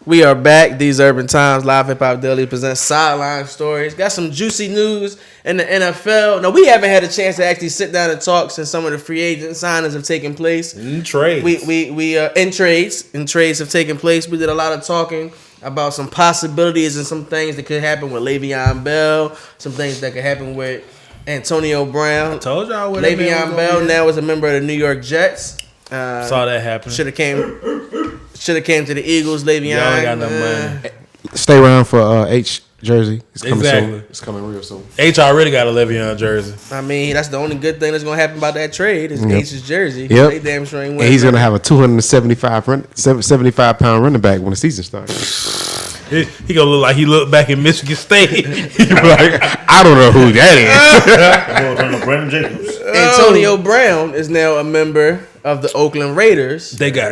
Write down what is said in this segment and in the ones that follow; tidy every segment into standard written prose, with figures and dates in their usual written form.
We are back. These Urban Times Live Hip Hop Daily presents Sideline Stories. Got some juicy news in the NFL. Now, we haven't had a chance to actually sit down and talk since some of the free agent signings have taken place. In trades. In trades have taken place. We did a lot of talking about some possibilities and some things that could happen with Le'Veon Bell, some things that could happen with Antonio Brown. I told y'all what Le'Veon Bell now is a member of the New York Jets. Saw that happen. Should have came to the Eagles. Le'Veon. Y'all ain't got no money. Stay around for H jersey. It's coming Exactly. soon. It's coming real soon. H already got a Le'Veon jersey. I mean, that's the only good thing that's gonna happen about that trade is H's jersey. Yep. They damn sure ain't And he's gonna have a 75-pound running back when the season starts. He gonna look like he looked back in Michigan State. He like, I don't know who that is. Antonio Brown is now a member of the Oakland Raiders. They got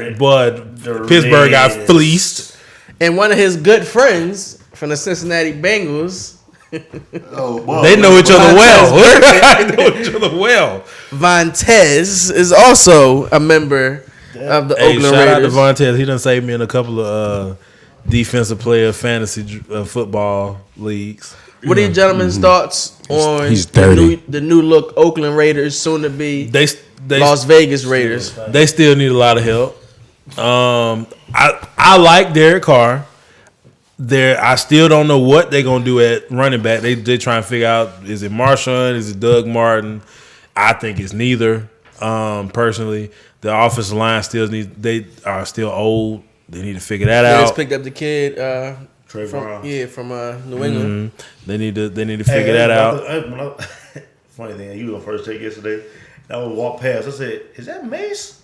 Pittsburgh got fleeced, and one of his good friends from the Cincinnati Bengals. They know each other well. They know each other well. Vontez is also a member of the Oakland shout Raiders. out to Vontez. He done saved me in a couple of defensive player fantasy football leagues. What are you gentlemen's thoughts on the new look Oakland Raiders, soon to be Las Vegas Raiders? They still need a lot of help. I like Derek Carr. I still don't know what they're gonna do at running back. They trying to figure out, is it Marshawn, is it Doug Martin? I think it's neither. Personally, the offensive line they are still old. They need to figure that out. They just picked up the kid from New England. Mm-hmm. They need to figure that out. Funny thing, you were on first take yesterday. I would walk past. I said, "Is that Mace?"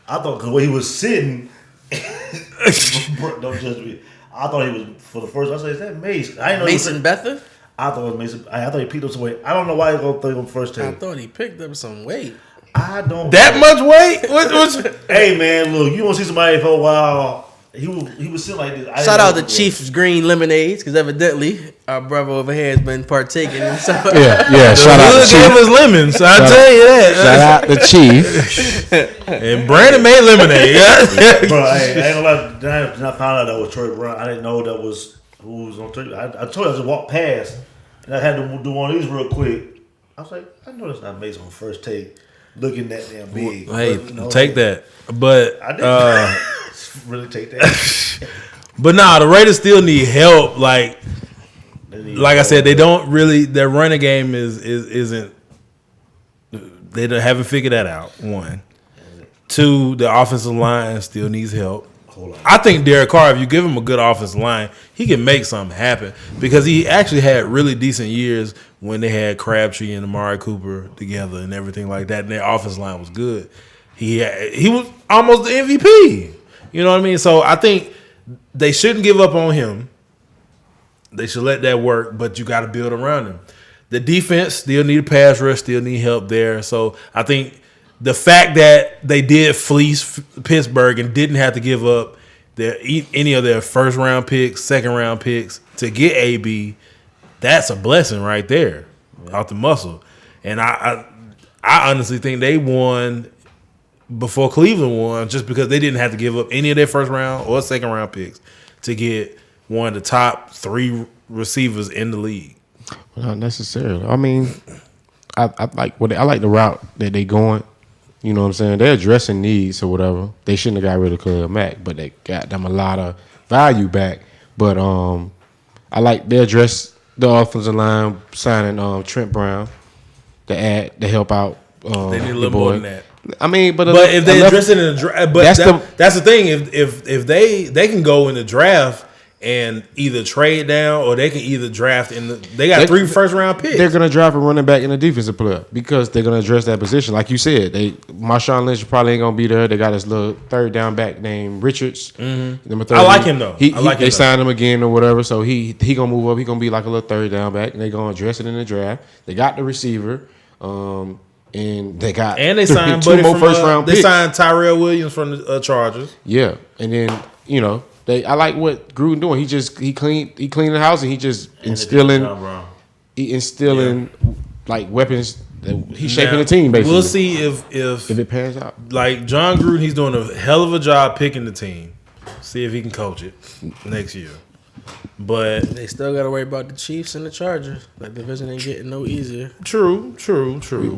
I thought the way he was sitting. Don't judge me. I thought he was for the first. I said, "Is that Mace?" I didn't know Mason Betha. I thought it was Mason. I thought he picked up some weight. I don't know why he gonna think on first take. I thought he picked up some weight. I don't. That much weight? What's Hey man, look, you want to see somebody for a while? He was sitting like this. Shout out to Chief's Green Lemonades, because evidently our brother over here has been partaking in some. Yeah. Shout out to Chief. Gave us lemons. I tell you that. Shout out to Chief. And Brandon made lemonade. Bro, I ain't gonna lie. Then I found out that was Troy Brown. I didn't know that was who was on Troy. I told you I just walked past, and I had to do one of these real quick. I was like, I know that's not Mason on first take. Looking that damn big. Hey, take that. But I didn't really take that. But nah, the Raiders still need help. Like I said, they don't really. Their running game isn't. They haven't figured that out. 1, 2, the offensive line still needs help. I think Derek Carr, if you give him a good offensive line, he can make something happen, because he actually had really decent years when they had Crabtree and Amari Cooper together and everything like that, and their offensive line was good. He was almost the MVP. You know what I mean? So I think they shouldn't give up on him. They should let that work, but you got to build around him. The defense still need a pass rush, still need help there. So I think the fact that they did fleece Pittsburgh and didn't have to give up any of their first round picks, second round picks to get AB, that's a blessing right there, out the muscle. And I honestly think they won before Cleveland won, just because they didn't have to give up any of their first round or second round picks to get one of the top 3 receivers in the league. Not necessarily. I mean, I like the route that they going. You know what I'm saying? They're addressing needs or whatever. They shouldn't have got rid of Khalil Mack, but they got them a lot of value back. But I like they address the offensive line, signing Trent Brown to help out. They need a little more than that. I mean, but if they address it in the draft, that's the thing. If they can go in the draft and either trade down, or they can either draft they got 3 first round picks. They're gonna draft a running back and a defensive player, because they're gonna address that position. Like you said, Marshawn Lynch probably ain't gonna be there. They got this little third down back named Richards. Mm-hmm. I like him though. They signed him again or whatever, so he gonna move up. He gonna be like a little third down back, and they gonna address it in the draft. They got the receiver. And they signed 2 more first round picks. They signed Tyrell Williams from the Chargers. Yeah, and then I like what Gruden doing. He cleaned the house, and he just instilling like weapons. He's shaping the team basically. We'll see if it pans out. Like John Gruden, he's doing a hell of a job picking the team. See if he can coach it next year. But They still got to worry about the Chiefs and the Chargers. That division ain't getting no easier. true.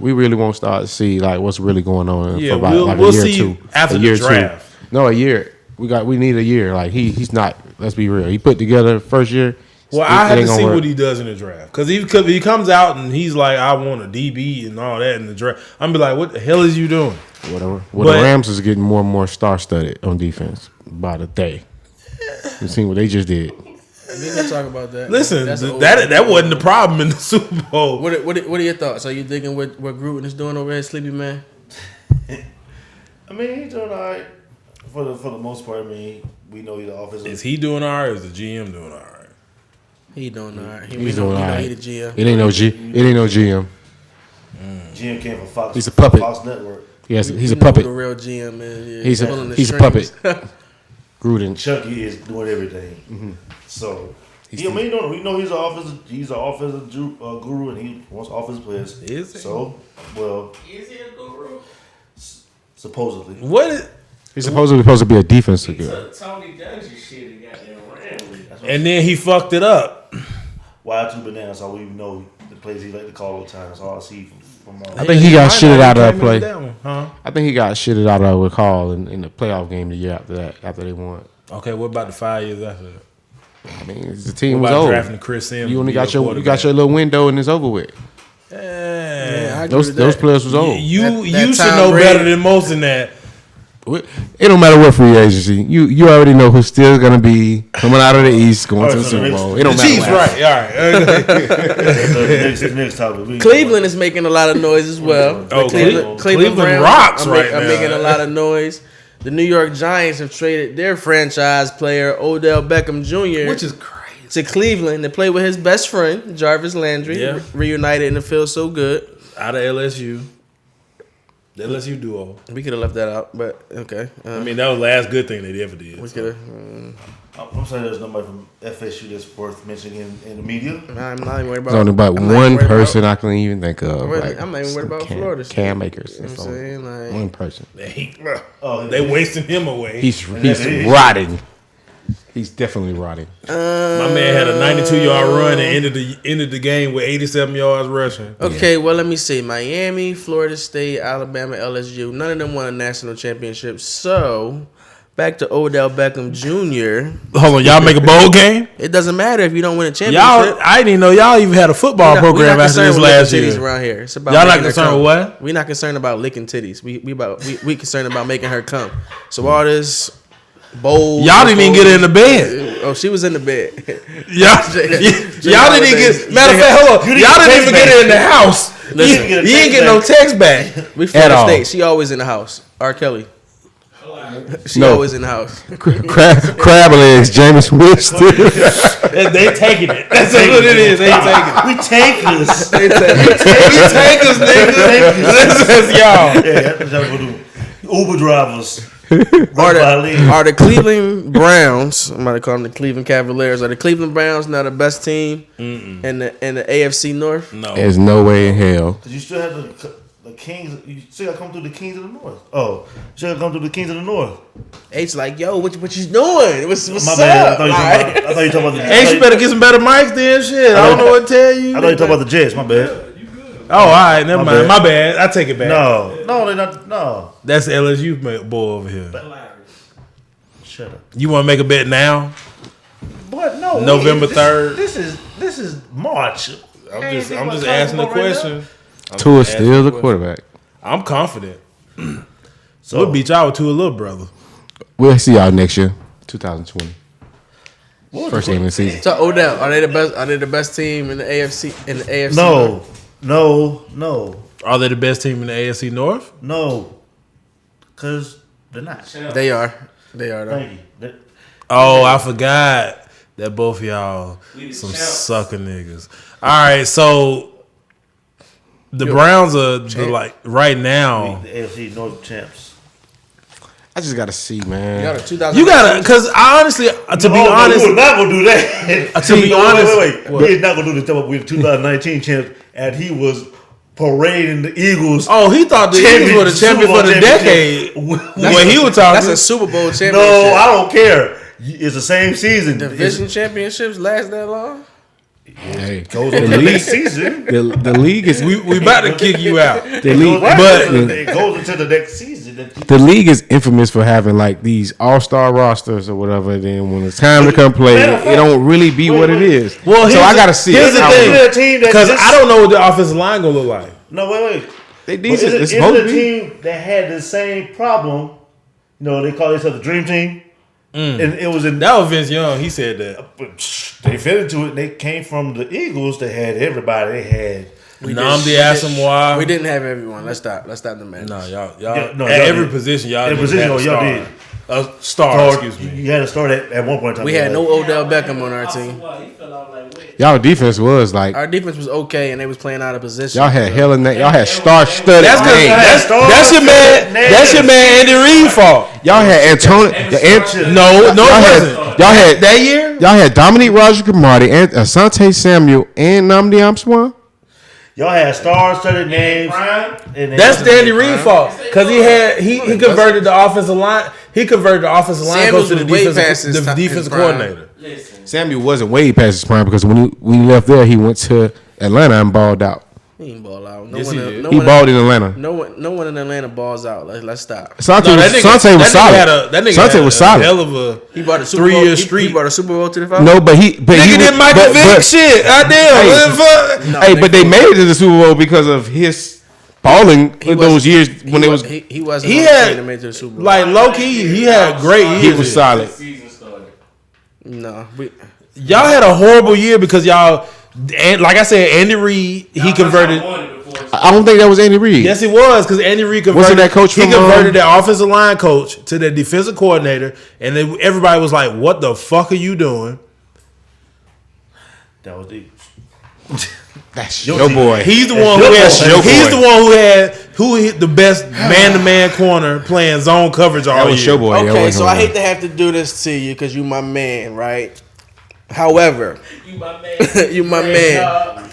We really won't start to see like what's really going on Yeah, for about we'll like a year or see two. after a the year draft. Two. No, a year. We need a year. Like he's not. Let's be real. He put together first year. Well, I have to see what he does in the draft. Because if he comes out and he's like, I want a DB and all that in the draft, I'm be like, what the hell is you doing? Whatever. Well, the Rams is getting more and more star-studded on defense by the day. You seen what they just did. We can talk about that. Listen, That's that wasn't the problem in the Super Bowl. What are your thoughts? Are you thinking what Gruden is doing over here, Sleepy Man? I mean, he's doing all right for the most part. I mean, we know he's the offensive. Is he doing all right or is the GM doing all right? He doing all right. He's doing all right. He the GM. It ain't no GM. GM came from Fox. He's a puppet. Fox Network. Yes, he's a You know puppet. who the real GM is. Yeah, He's pulling the a puppet. strings. Gruden. Chucky is doing everything. So we know he's an offensive guru, and he wants offensive players. Is he? So, well, Is he a guru? supposedly. What is, He's supposed to be a defensive guy. Tony Dungy shit and got ran. and then he fucked it up. Wild two bananas. All we know the plays he like to call all the time. That's all I see from I think he got shitted out of that Came play. into that one, huh? I think he got shitted out of a call in the playoff game the year after that, after they won. Okay, what about the 5 years after that? I mean, the team What was about old. drafting Chris Sims? You only to be got your quarterback? little window and it's over with. Yeah. I agree with Those that. players was old. You That should Tom know Brady- better than most in that. It don't matter what free agency. You already know who's still gonna be coming out of the East going to the Super Bowl. It don't The matter. Chiefs, what happens. right? All right. next topic. Cleveland is making a lot of noise as well. Oh, The Cleveland Browns rocks are right now. making a lot of noise. The New York Giants have traded their franchise player Odell Beckham Jr. Which is crazy. to Cleveland to play with his best friend Jarvis Landry. Yeah. Reunited and it feels so good. Out of LSU. The LSU duo. We could have left that out, but okay. I mean, that was the last good thing they ever did. we so. could have. I'm saying there's nobody from FSU that's worth mentioning in the media. I'm not even worried about. There's only about I'm not one even worried person I can even think of. I'm not even worried about Florida State. Cam Akers. You know That's what I'm all. saying? Like, One person. They wasting him away. He's rotting. He's definitely rotting. My man had a 92-yard run and ended the game with 87 yards rushing. okay, well, let me see. Miami, Florida State, Alabama, LSU. None of them won a national championship. So, back to Odell Beckham Jr. Hold on, y'all make a bowl game? It doesn't matter if you don't win a championship. Y'all, I didn't even know y'all even had a football program after this last titties year. around here. It's about Y'all not making her concerned come. with what? We're not concerned about licking titties. We concerned about making her come. So all this bowl. Y'all didn't even get her in the bed. Oh, she was in the bed. Y'all didn't even get. Matter of fact, hold on. Y'all didn't even get her in the house. Listen, you ain't get no text back. We At Florida all. State. She always in the house. R. Kelly. She No. always in the house. Crab legs, Jameis Winston. They taking it. That's what it is. They taking it. We take this. We take us, nigga. This is y'all. Yeah, that's what we do. Uber drivers. Are the Cleveland Browns? I'm about to call them the Cleveland Cavaliers. Are the Cleveland Browns now the best team in the AFC North? No. There's no way in hell. Because you still have the Kings. You still got to come through the Kings of the North. Oh, you still got to come through the Kings of the North. H like, yo, what you doing? What's My up? bad. I thought you talking about the. Hey, you better get some better mics then. Shit, I don't know what to tell you. I thought you talking about the Jets. My bad. Oh, all right, never My mind. bad. My bad. I take it back. No, they're not. No, That's the LSU boy over here. shut up. You want to make a bet now? But no, November 3rd. This is March. I'm just asking the question. Tua's still the quarterback. I'm confident. So We'll beat y'all with Tua, little brother. We'll see y'all next year, 2020. First game of the season. So Odell, are they the best? Are they the best team in the AFC? In the AFC? No. Are they the best team in the AFC North? No. Because they're not. They are. They are. Though. Thank you. Oh, I forgot that both of y'all some sucker niggas. All right, so the Browns are like right now. The AFC North champs. I just gotta see, You man. got a 2000. You gotta, because I honestly, to be honest, we're not gonna do that. to be honest, Wait. We're not gonna do the talk with 2019 champs, and he was parading the Eagles. Oh, he thought the Eagles were the champion for the decade. When he was talking, That's a Super Bowl championship. No, I don't care. It's the same season. Division championships last that long? Hey, Goes into the next season. the league is we about to kick you out. the league, It goes into the next season. the league is infamous for having like these all-star rosters or whatever. Then when it's time to come play, it don't really be what it is. Well, so I gotta see. Here's the it. thing, because I don't know what the offensive line gonna look like. No, wait. They But decent. It's is supposed it to a be. team that had the same problem? You know, they call themselves the Dream Team. And it was in That was Vince Young. He said that. they fit into it. And they came from the Eagles. They had everybody. They had Namdi Asamoah. We didn't have everyone. Let's stop the match. No, y'all. Yeah, no, at y'all every did. position, y'all. Every didn't position, have a y'all star. did. A star. Excuse me. You had to start at one point in time. We had no Odell Beckham on our team. Y'all defense was like Our defense was okay, and they was playing out of position. y'all had hell in that. Y'all had star-studded That's because names. that's your man. That's your man Andy Reid fault. Y'all had Antonio. No, it wasn't. Y'all had That year. Y'all had Dominique Rodgers-Cromartie and Asante Samuel and Nnamdi Asomugha. Y'all had star-studded names. And That's Andy Reid's fault because he converted the offensive line. He converted the offensive line coach Samuels to the was way past his defensive prime. coordinator. Samuel wasn't way past his prime because when he left there, he went to Atlanta and balled out. He didn't ball out. Yes, he did. He balled in Atlanta. No one in Atlanta balls out. Let's stop. Asante was solid. That nigga Asante had was a solid. hell of a He brought a Super 3 Bowl. year He streak. brought a Super Bowl to the Falcons. No, but he Nigga did Michael Vick shit. Hey, but they made it to the Super Bowl because of his balling in those years when it was. He wasn't. He on the had team that made it to the Super Bowl. like low key. He had great years. He was solid. No, Y'all had a horrible year because y'all, and like I said, Andy Reid, he converted. I don't think that was Andy Reid. Yes, it was because Andy Reid converted. Wasn't that coach he from, converted the offensive line coach to the defensive coordinator, and then everybody was like, "What the fuck are you doing?" That was the That's your boy. He's the one who had. He's the one who hit the best man-to-man corner playing zone coverage all That year. was your boy. That okay, wasn't so I him. hate to have to do this to you because you my man, right? However, You my man. you my man.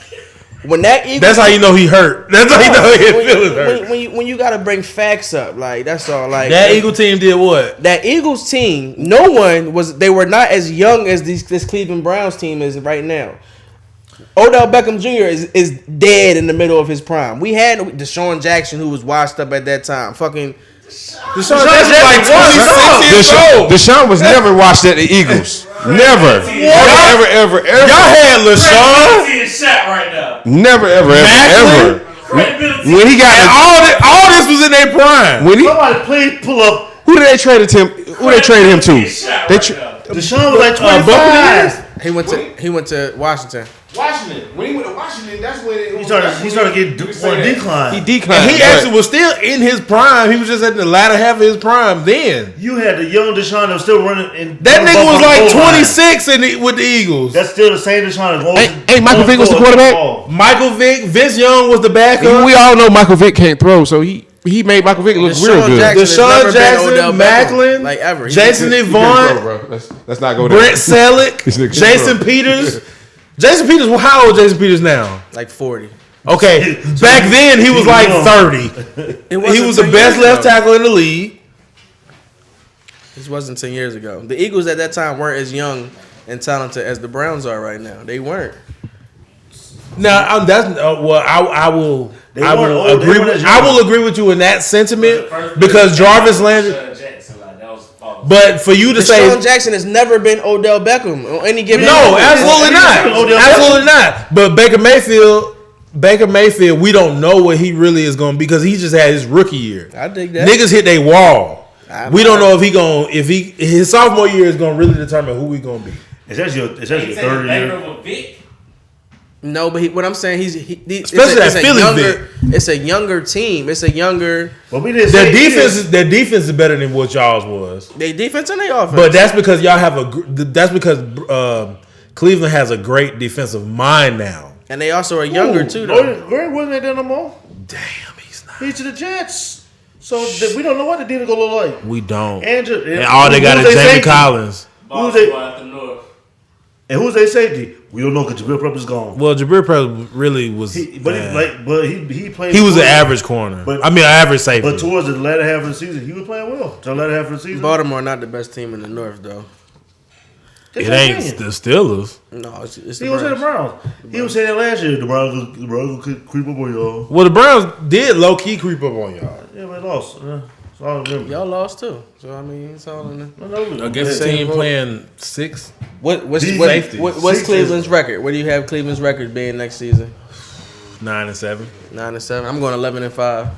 When that Eagles, That's how you know he hurt. That's how you know he had feelings hurt. when you gotta bring facts up, like that's all. Like That Eagle team did what? that Eagles team, no one was. They were not as young as this Cleveland Browns team is right now. Odell Beckham Jr. is dead in the middle of his prime. We had Deshaun Jackson, who was washed up at that time. Fucking Deshaun Jackson like 26 years old. Deshaun was never watched at the Eagles. Never. Ever. Y'all had LaShawn. Seeing shot right now. Never, ever. When he got And all this was in their prime. when he, somebody please pull up. who did they trade him? Who they traded him to? They Deshaun was like 25. he went to Washington. Washington. When he went to Washington, that's when He started getting on a decline. He declined. He actually was still in his prime. He was just at the latter half of his prime then. You had the young Deshaun that was still running. And That nigga was on the like goal line. 26 with the Eagles. That's still the same Deshaun. Hey, Michael Vick was the quarterback? Michael Vick, Vince Young was the backup. We all know Michael Vick can't throw, so he made Michael Vick look real good. Deshaun has never been Odell Jackson, Beckham, Macklin, like ever. Jason Yvonne, Let's not go there. Brent Selleck, This nigga Jason pro. Peters. Jason Peters, well, how old is Jason Peters now? Like 40. Okay, back then he was like 30. He was the best left tackle in the league. This wasn't 10 years ago. The Eagles at that time weren't as young and talented as the Browns are right now. They weren't. Now that's well, I will weren't agree. I will agree with you in that sentiment because Jarvis Landry. But for you to say Deshaun Jackson has never been Odell Beckham on any given. no, night. absolutely not, absolutely not. But Baker Mayfield, we don't know what he really is going to be because he just had his rookie year. I dig that. Niggas hit their wall. We don't know if his sophomore year is going to really determine who we going to be. It's actually your third year. No, but what I'm saying, Especially that Philly younger. It's a younger team. It's a younger. But we didn't Their say defense is better than what y'all's was. They defense and they offense. But that's because y'all have that's because Cleveland has a great defensive mind now. And they also are younger too, though. Greg wasn't there no more. Damn, he's not. He's to the Jets. So we don't know what the defense gonna look like. We don't. And all they got is Jamie Collins. Who's they safety? We We don't know because Jabril Peppers gone. Well, Jabril Peppers really was. He played. He was an average corner. An average safety. But towards the latter half of the season, he was playing well. To the latter half of the season, Baltimore not the best team in the North though. It ain't the Steelers. No, it's he was saying the Browns. He was saying that last year. The Browns could creep up on y'all. Well, the Browns did low key creep up on y'all. Yeah, but they lost. That's all I remember. Y'all lost too. So I mean, it's all in the. Against a team playing 6. What's Six Cleveland's record? What do you have Cleveland's record being next season? 9-7. 9-7. I'm going 11-5.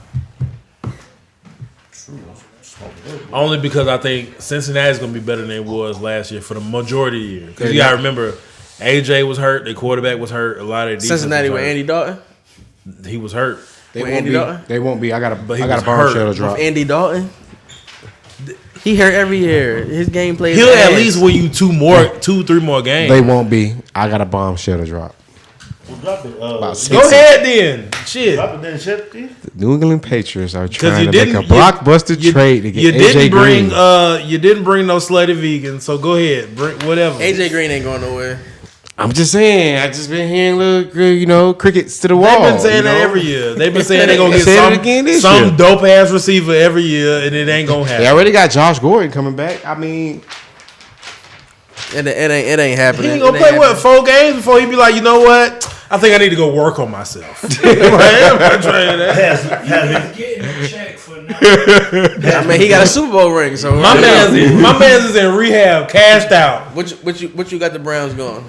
Only because I think Cincinnati's going to be better than it was last year for the majority of the year. Because you got to remember, AJ was hurt, their quarterback was hurt, a lot of defense Cincinnati was with hurt. Andy Dalton. He was hurt. They With won't Andy be. Dalton? They won't be. I got a he bomb was shell hurt. to drop. With Andy Dalton. He hurt every year. His game plays. He'll at least win you 2-3 more games. They won't be. I got a bomb shell to drop. Well, drop it. About six. Go ahead then. Shit. Drop it then, shit. The New England Patriots are 'Cause trying to make a blockbuster trade to get you AJ didn't bring Green. you didn't bring no slutty vegan, so go ahead, bring whatever. AJ Green ain't going nowhere. I'm just saying. I just been hearing little, crickets to the wall. They've been saying that every year. They've been saying they're gonna get Say it again this some year. dope ass receiver every year, and it ain't gonna happen. They already got Josh Gordon coming back. I mean, It ain't happening. He ain't gonna It ain't play what happening. 4 games before he be like, you know what? I think I need to go work on myself. I'm not trying that. He's getting a check for now. I mean, he got a Super Bowl ring. So My man's is in rehab, cashed out. What you got the Browns going?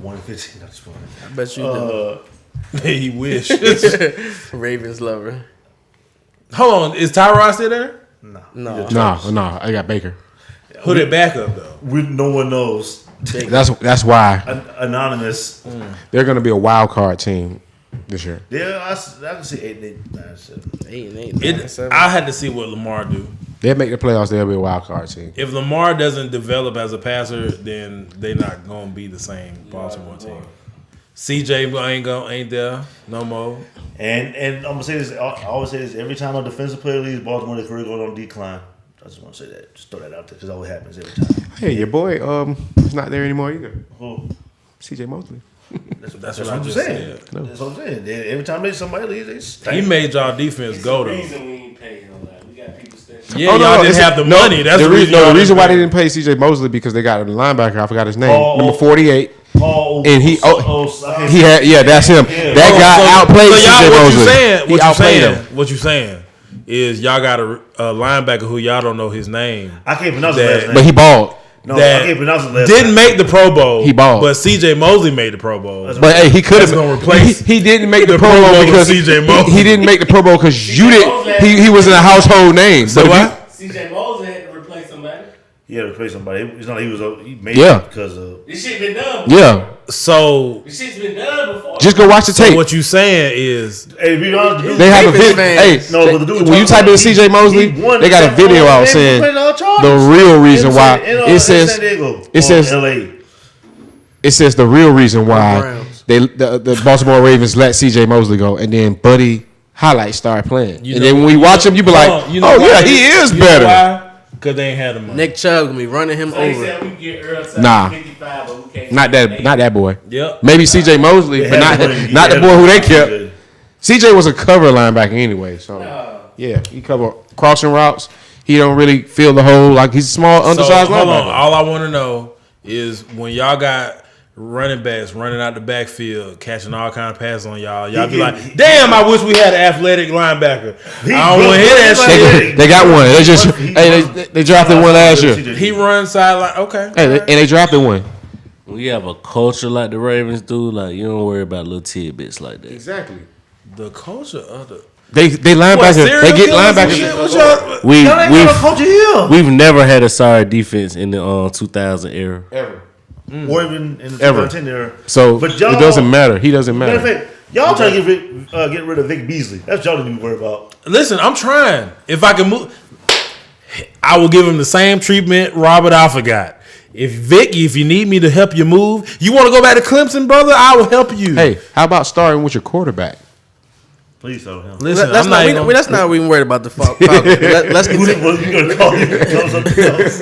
115. That's funny. I bet you He wish. do. Ravens lover. Hold on, is Tyrod still there? No. no. I got Baker. Who their backup though? No one knows. That's why Anonymous. they're going to be a wild card team this year. Yeah, I can see 8, 9, 7. 8-8. I had to see what Lamar do. They'll make the playoffs. They'll be a wild card team. If Lamar doesn't develop as a passer, then they're not gonna be the same Baltimore team. CJ ain't there no more. And I'm gonna say this. I always say this every time a defensive player leaves Baltimore, their career goes on decline. I just want to say that. Just throw that out there because it always happens every time. Hey, your boy, he's not there anymore either. Who? CJ Mosley. That's what what I I'm just saying. said. That's what I'm saying. Every time somebody leaves, they stink. He made y'all defense go The though. reason we ain't paying him that. We got people staying. Yeah, y'all didn't have the money. That's the reason. y'all The reason why they pay. didn't pay CJ Mosley because they got a linebacker. I forgot his name. Oh, Number 48. And he had had that's him. Yeah. That guy outplayed CJ what Mosley. you saying? He What you outplayed saying? him. What you saying is y'all got a linebacker who y'all don't know his name. I can't pronounce his last name. But he balled. No, that I can't pronounce his last didn't name. make the Pro Bowl. He balled. But CJ Mosley made the Pro Bowl. But hey, he could have That's gonna replace He didn't make the the Pro Pro Bowl Bowl with because CJ Mosley. He didn't make the Pro Bowl because you didn't. He wasn't a household name. So But if what? CJ Mosley had to replace somebody. He had to replace somebody. It's not like he made Yeah. it because of. This shit been done you- before. yeah, So This shit's been done before. just go watch the tape. what you saying is Hey, be honest, the dude- They have a Ravens video. fans. Hey, No, but the dude when you type in talking CJ about Mosley, he won they got a the video out He saying played all the Chargers. real reason why it San says Diego. it says- LA. it says the real reason why Browns. the Baltimore Ravens let CJ Mosley go, and then Buddy highlights started playing, You and know- then when we watch him, you be like, you know oh why yeah, they- he is you know better. why? Because they ain't had the money. Nick Chubb gonna be running him So they over. said we can get Earl to Nah. 55, but we can't. Not that boy. Yep. Maybe CJ Mosley, but not the boy who they kept. CJ was a cover linebacker anyway, so yeah, he cover crossing routes. He don't really feel the hole like he's a small, undersized So, hold on. linebacker. All I want to know is when y'all got running backs running out the backfield, catching all kind of passes on y'all be like, damn, I wish we had an athletic linebacker. I don't want to hear that shit. They got one. They just they drafted one last year. He runs sideline. Okay. Hey, and they drafted one. When you have a culture like the Ravens do, like you don't worry about little tidbits like that. Exactly. The culture of the They linebacker. They get linebackers. We've never had a sorry defense in the 2000 era. Ever. Or even in the Ever. 2010 era. So But it y'all- doesn't matter. He doesn't Matter of matter. fact, y'all trying to get rid of Vic Beasley. That's y'all didn't even worry about. Listen, I'm trying. If I can move, I will give him the same treatment Robert Alpha got. If you need me to help you move, you want to go back to Clemson, brother, I will help you. Hey, how about starting with your quarterback? Please tell him. Listen, Let's not even worried about the Falcons. Let's continue. What you gonna call him? Call him something else.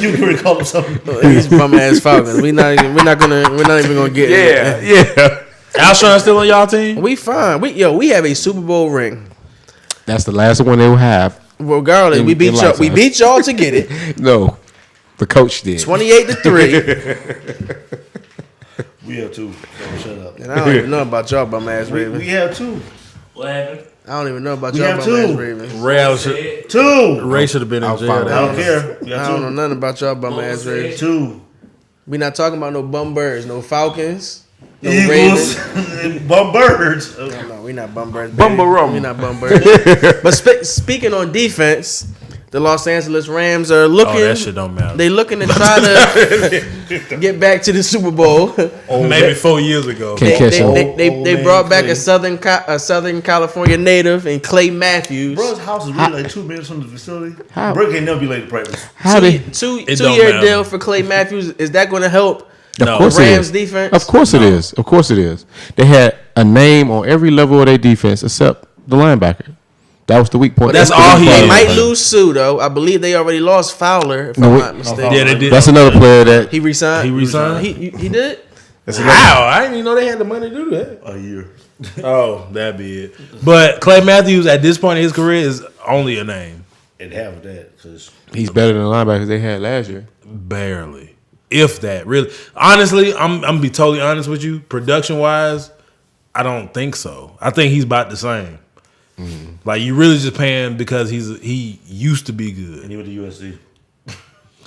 You gonna call him something? These bum ass Falcons. We're not even gonna get. Yeah. Alshon still on y'all team? We fine. We have a Super Bowl ring. That's the last one they will have. Regardless, we beat y'all. We beat y'all to get it. No, the coach did. 28-3. We have two. So shut up. And I don't even know about y'all bum ass Ravens. We have two. What happened? I don't even know about We y'all have bum two. ass Ravens. Ray should have been in I'll jail. find I out. don't care. We I got don't know two. nothing about y'all bum ass Ravens. Two. We not talking about no bum birds, no Falcons, no Eagles, Ravens. bum birds. No, we not bum birds. Bumba baby. rum. We not bum birds. But speaking on defense, the Los Angeles Rams are looking. Oh, that shit don't matter. They looking to try to get back to the Super Bowl. Maybe 4 years ago. Can't catch him. They brought back a Southern California native in Clay Matthews. Bro's house is really like 2 minutes from the facility. How- Bro can't never be late to practice. How they? Two It don't year matter. deal for Clay Matthews. Is that going to help No. Of course the it Rams is. defense? Of course it is. Of course it is. They had a name on every level of their defense except the linebacker. That was the weak point. That's the all weak he part They of might it. lose Sue though. I believe they already lost Fowler, if No, I'm wait. not mistaken. Yeah, they did. That's another player that He resigned. He resigned? He did. How? I didn't even know they had the money to do that. A year. Oh, that'd be it. But Clay Matthews at this point in his career is only a name. And half that because he's better than the linebackers they had last year. Barely. If that. Really. Honestly, I'm going to be totally honest with you. Production-wise, I don't think so. I think he's about the same. Like, you really just paying because he used to be good. and he went to USC.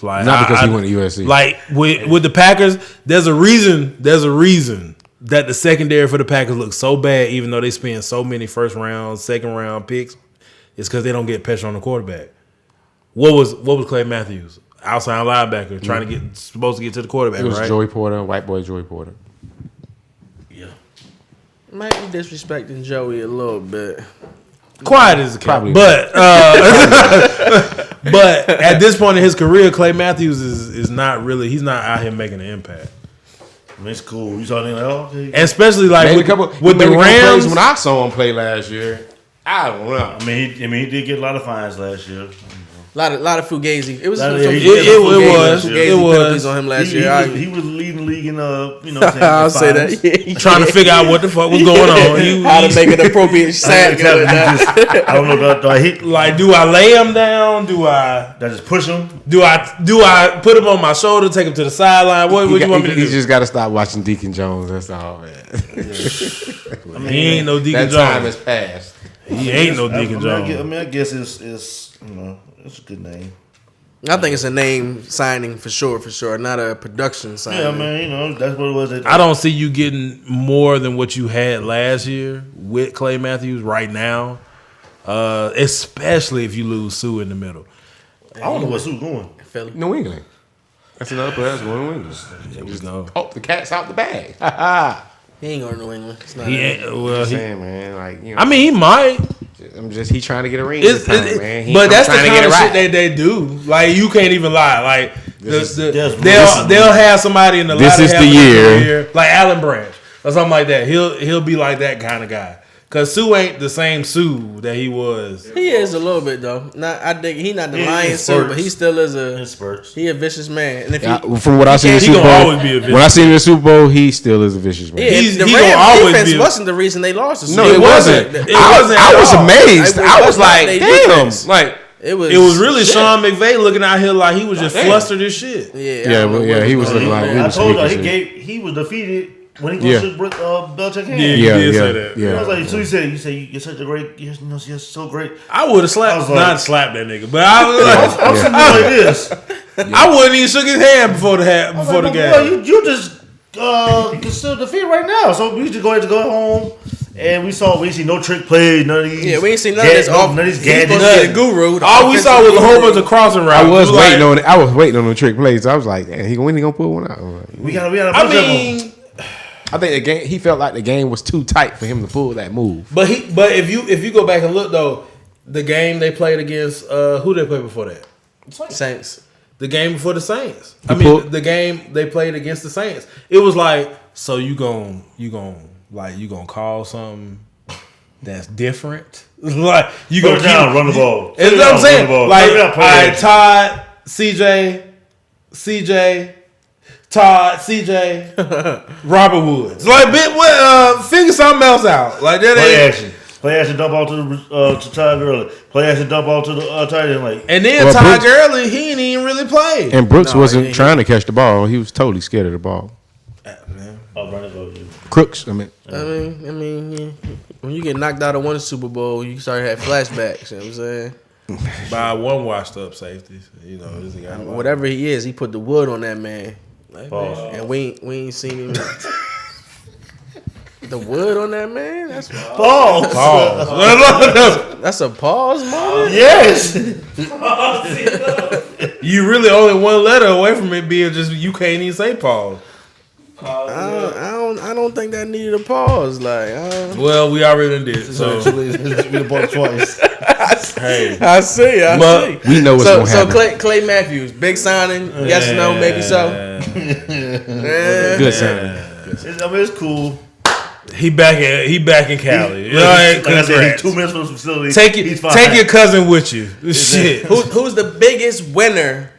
Like, Not because he went to USC. Like with the Packers, there's a reason that the secondary for the Packers looks so bad, even though they spend so many first round, second round picks. It's because they don't get pressure on the quarterback. What was Clay Matthews? Outside linebacker trying to supposed to get to the quarterback, It was right? Joey Porter, white boy Joey Porter. Yeah. Might be disrespecting Joey a little bit. Quiet as a cat. Probably. But but at this point in his career, Clay Matthews is not really. He's not out here making an impact. I mean, it's cool. You saw him like, oh, okay. And especially like Made with, a couple, with the made a couple plays Rams. when I saw him play last year. I don't know. I mean, he did get a lot of fines last year. Lot of fugazi. It was Lot some of- fugazi it was. penalties on him last year. He was leading the league in I'll say that. Yeah. Trying to figure out what the fuck was going on. How to make an appropriate sack. I don't know. Do I hit? Like, do I lay him down? Do I just push him? do I put him on my shoulder, take him to the sideline? What you want me to He do? just got to stop watching Deacon Jones. That's all, man. He ain't no Deacon That time Jones. has passed. He ain't no Deacon Jones. I guess it's it's a good name. I think it's a name signing for sure, not a production signing. Yeah, man, that's what it was. I don't see you getting more than what you had last year with Clay Matthews right now, especially if you lose Sue in the middle. I don't know where Sue's going. Philly. New England. That's another player that's going to New England. There we go. Oh, the cat's out the bag. Ha He ain't going to New England. It's not He ain't, well, I'm he, saying, man, like, you know, I mean, he might. he trying to get a ring It's, this time, man. He but ain't that's the trying to kind get of it shit right. that they do. Like, you can't even lie. Like, there's- they'll have somebody in the This latter is half the of their year. career, like Alan Branch or something like that. He'll be like that kind of guy. Cause Sue ain't the same Sue that he was. He is a little bit though. I think he not the Yeah, lion in Sue, but spurts. he still is in a spurts. he a vicious man. And if Yeah, he, from what I seen in the he Super gonna Bowl, always be a vicious when I seen him in the Super Bowl, he still is a vicious man. yeah, He's- the he Rams gonna always defense be a- wasn't the reason they lost. The Super No, Bowl. it wasn't. It I wasn't at was all. amazed. It I was was not like, they damn. defense. Like, It was. It was really shit. Sean McVay looking out here like he was just damn. flustered as shit. Yeah, I Yeah, don't know well, what yeah, he was going looking on like there. he I was told you sneaky he was defeated when he Yeah. goes to Belichick hand. Yeah, Yeah, he did yeah, say that. yeah. I was like, so you said you're such a great, you're so great. I would have slapped, I was like- not slapped that nigga, but I was like, I'm sitting there like this. I wouldn't even shook his hand before the I was before like, the but boy, game. you just still defeated right now. So we just go ahead to go home, and we see no trick plays, none of these. Yeah, we ain't seen none of this. None of these He's supposed gadgets. to be the guru. the All we saw was a whole bunch of crossing routes. I was It waiting like, on it. I was waiting on the trick plays. I was like, damn, when he gonna pull one out? I'm like, We got a I bunch of them. mean, I think the game. He felt like the game was too tight for him to pull that move. but if you go back and look though, the game they played against who they played before that? Saints. The game before the Saints. He I mean, pulled- the game they played against the Saints. It was like, so you gon' call something. that's different. Like you Put go it down, run the ball. That's Put it what I'm down, saying. run the ball. Like, Put it down, all play right, action. Todd, CJ, Robert Woods. Like, figure something else out. Like that Play ain't. action. Play action, dump ball to Todd Gurley. Play action, dump ball to the tight end. Like, And then Well, Todd Brooks- Gurley, he ain't even really played. And Brooks No, he wasn't ain't. trying to catch the ball. He was totally scared of the ball. oh, run it, go. Crooks, I mean. I mean, yeah. When you get knocked out of one Super Bowl, you start to have flashbacks. You know what I'm saying? By one washed up safety. You know, this guy. Whatever he is, he put the wood on that man. Like, Pause. man, and we ain't seen him. The wood on that man? That's Pause. that's a pause moment? Yes. You really only one letter away from it being just you can't even say pause. I don't think that needed a pause. Like, Well, we already done did. So We the ball twice. hey, I see. But We know what's So going to happen. Clay Matthews, big signing. Yes or no? Maybe so. Good sign. I mean, it's cool. he back in Cali. Like I said, Congrats. he's 2 minutes from the facility. Take He's fine. take your cousin with you. Shit. Who's the biggest winner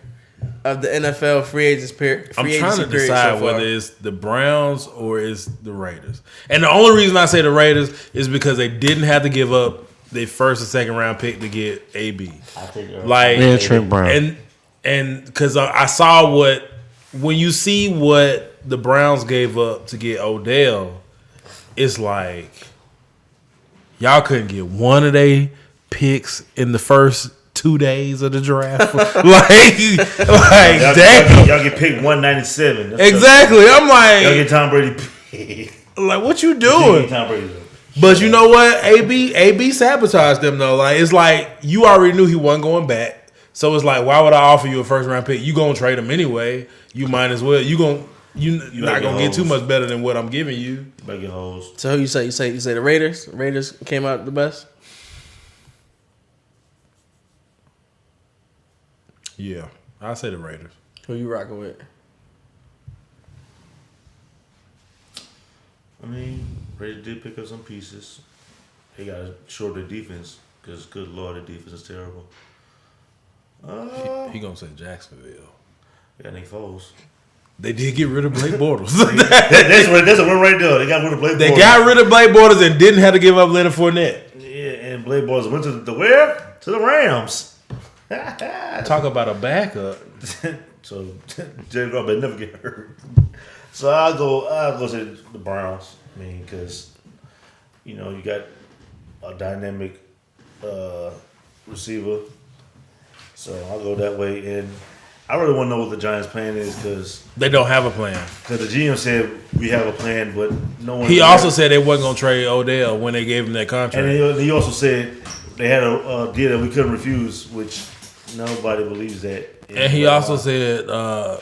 of the NFL free agency period? I'm trying to decide whether it's the Browns or it's the Raiders. And the only reason I say the Raiders is because they didn't have to give up their first and second round pick to get AB. I think Like And Trent Brown. and because I saw when you see what the Browns gave up to get Odell, it's like y'all couldn't get one of their picks in the first 2 days of the draft. like damn. Y'all get picked 197. That's Exactly. I'm Y'all like, get Tom Brady picked. like what you Get doing? Tom Brady though. But you know what? AB sabotaged them though. Like it's like you already knew he wasn't going back. So it's like, why would I offer you a first round pick? You gonna trade him anyway. You might as well. You're not gonna get too much better than what I'm giving you. Make your hoes. So who you say? You say the Raiders? Raiders came out the best? Yeah, I'll say the Raiders. Who you rocking with? I mean, Raiders did pick up some pieces. They got to shore their defense because, good Lord, the defense is terrible. He gonna say Jacksonville. They got Nick Foles. They did get rid of Blake Bortles. That's a win right there. They got rid of Blake They Bortles. got rid of Blake Bortles and didn't have to give up Leonard Fournette. Yeah, and Blake Bortles went to the where? To the Rams. Talk about a backup. So Jerry Goff may never get hurt. So I'll go say the Browns. I mean, because you know you got a dynamic receiver. So I'll go that way. And I really want to know what the Giants' plan is because They don't have a plan. the GM said we have a plan, but no one. He also said they wasn't gonna trade Odell when they gave him that contract. and he also said they had a deal that we couldn't refuse, which nobody believes that. And he also said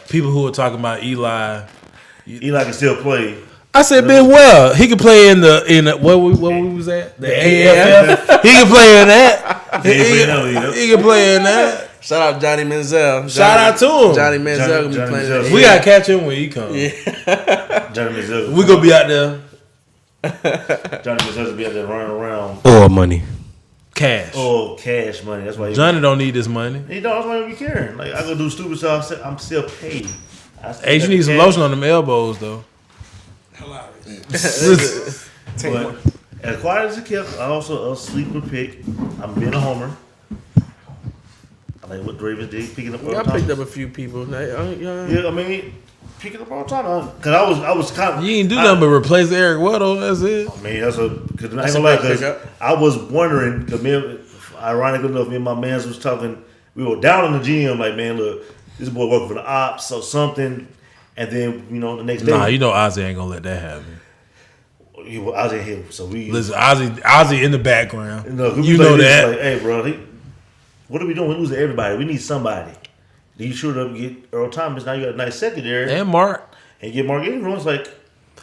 people who were talking about Eli. Eli can still play. I said, Ben, well, he could play in the what we was at the AAF. He can play in that. He can play in that. Shout out Johnny Manziel. Shout out to him. Johnny Manziel gonna be Johnny playing. Manziel. that We shit. gotta catch him when he comes. Johnny Manziel. We gonna be out there. Johnny Manziel will be out there running around. Or money. Cash. Oh, cash money. That's why he. Johnny don't need this money. He don't. That's why he be caring. Like I go do stupid stuff. I'm still paid. Hey, you need some lotion on them elbows though. But as quiet as it kept, I also a sleeper pick. I'm being a homer. I like what the Ravens did, picking up. Yeah, I picked up a few people. Yeah. Yeah, I mean, picking up all the time. Cause I was kind of. You ain't do nothing but replace Eric Weddle. That's it. I mean, that's a. Cause I ain't That's gonna a lie, big 'cause pickup. I was wondering. Cause ironically enough, me and my mans was talking. We were down in the gym, like, man, look, this boy working for the ops or something. And then the next day, Nah, you know Ozzy ain't gonna let that happen. I was in here, so we. Listen, Ozzy in the background. You know that. Like, hey, bro, what are we doing? We're losing everybody. We need somebody. You sure to get Earl Thomas. Now you got a nice secondary. And Mark. And get Mark Ingram. Like,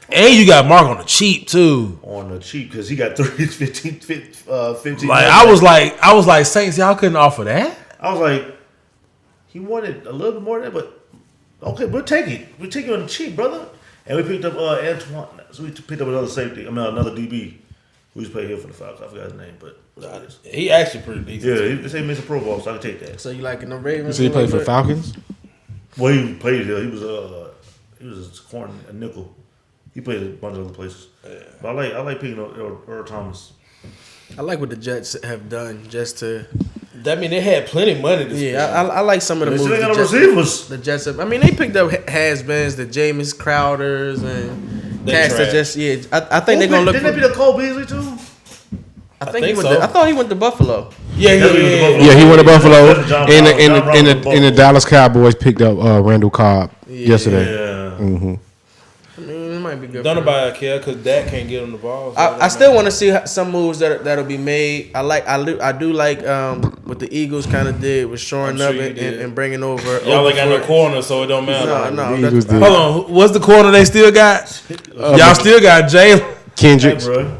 and you got Mark on the cheap too. On the cheap because he got 15. Like I was like Saints, y'all couldn't offer that. I was like, he wanted a little bit more than that, but okay, we'll take it. We'll take it on the cheap, brother. And we picked up Antoine. So we picked up another safety. I mean, another DB. who used to play here for the Falcons. I forgot his name, but He actually pretty decent. yeah, they say he made some Pro Bowl, so I can take that. So you like the Ravens? So he a played little for bit? Falcons. Well, he played here. He was a corner, a nickel. He played a bunch of other places. But I like picking up Earl Thomas. I like what the Jets have done just to. That mean they had plenty of money to spend. Yeah, I like some of the They moves. still ain't the got no Jets- receivers. The Jets have. I mean, they picked up has-beens, the Jameis Crowders and They cats that trash. just I think they're gonna look. Didn't they beat up Cole Beasley too? I think he think went. so. I thought he went to Buffalo. Yeah, That's what he was to Buffalo. Yeah, he went to Buffalo, That's John and Brown. John Brown went to the Buffalo. Dallas Cowboys picked up Randall Cobb yesterday. Yeah. I mean, it might be good. Don't for him. nobody care because Dak can't get on the ball. So I still want to see some moves that'll be made. I do like what the Eagles kind of did with shoring I'm up sure you and, did. and bringing over. y'all ain't got no Okafor. corner, so it don't matter. No, The Eagles that's, did. Hold on, what's the corner they still got? Y'all still got Jalen. Hey, Kendricks. bro.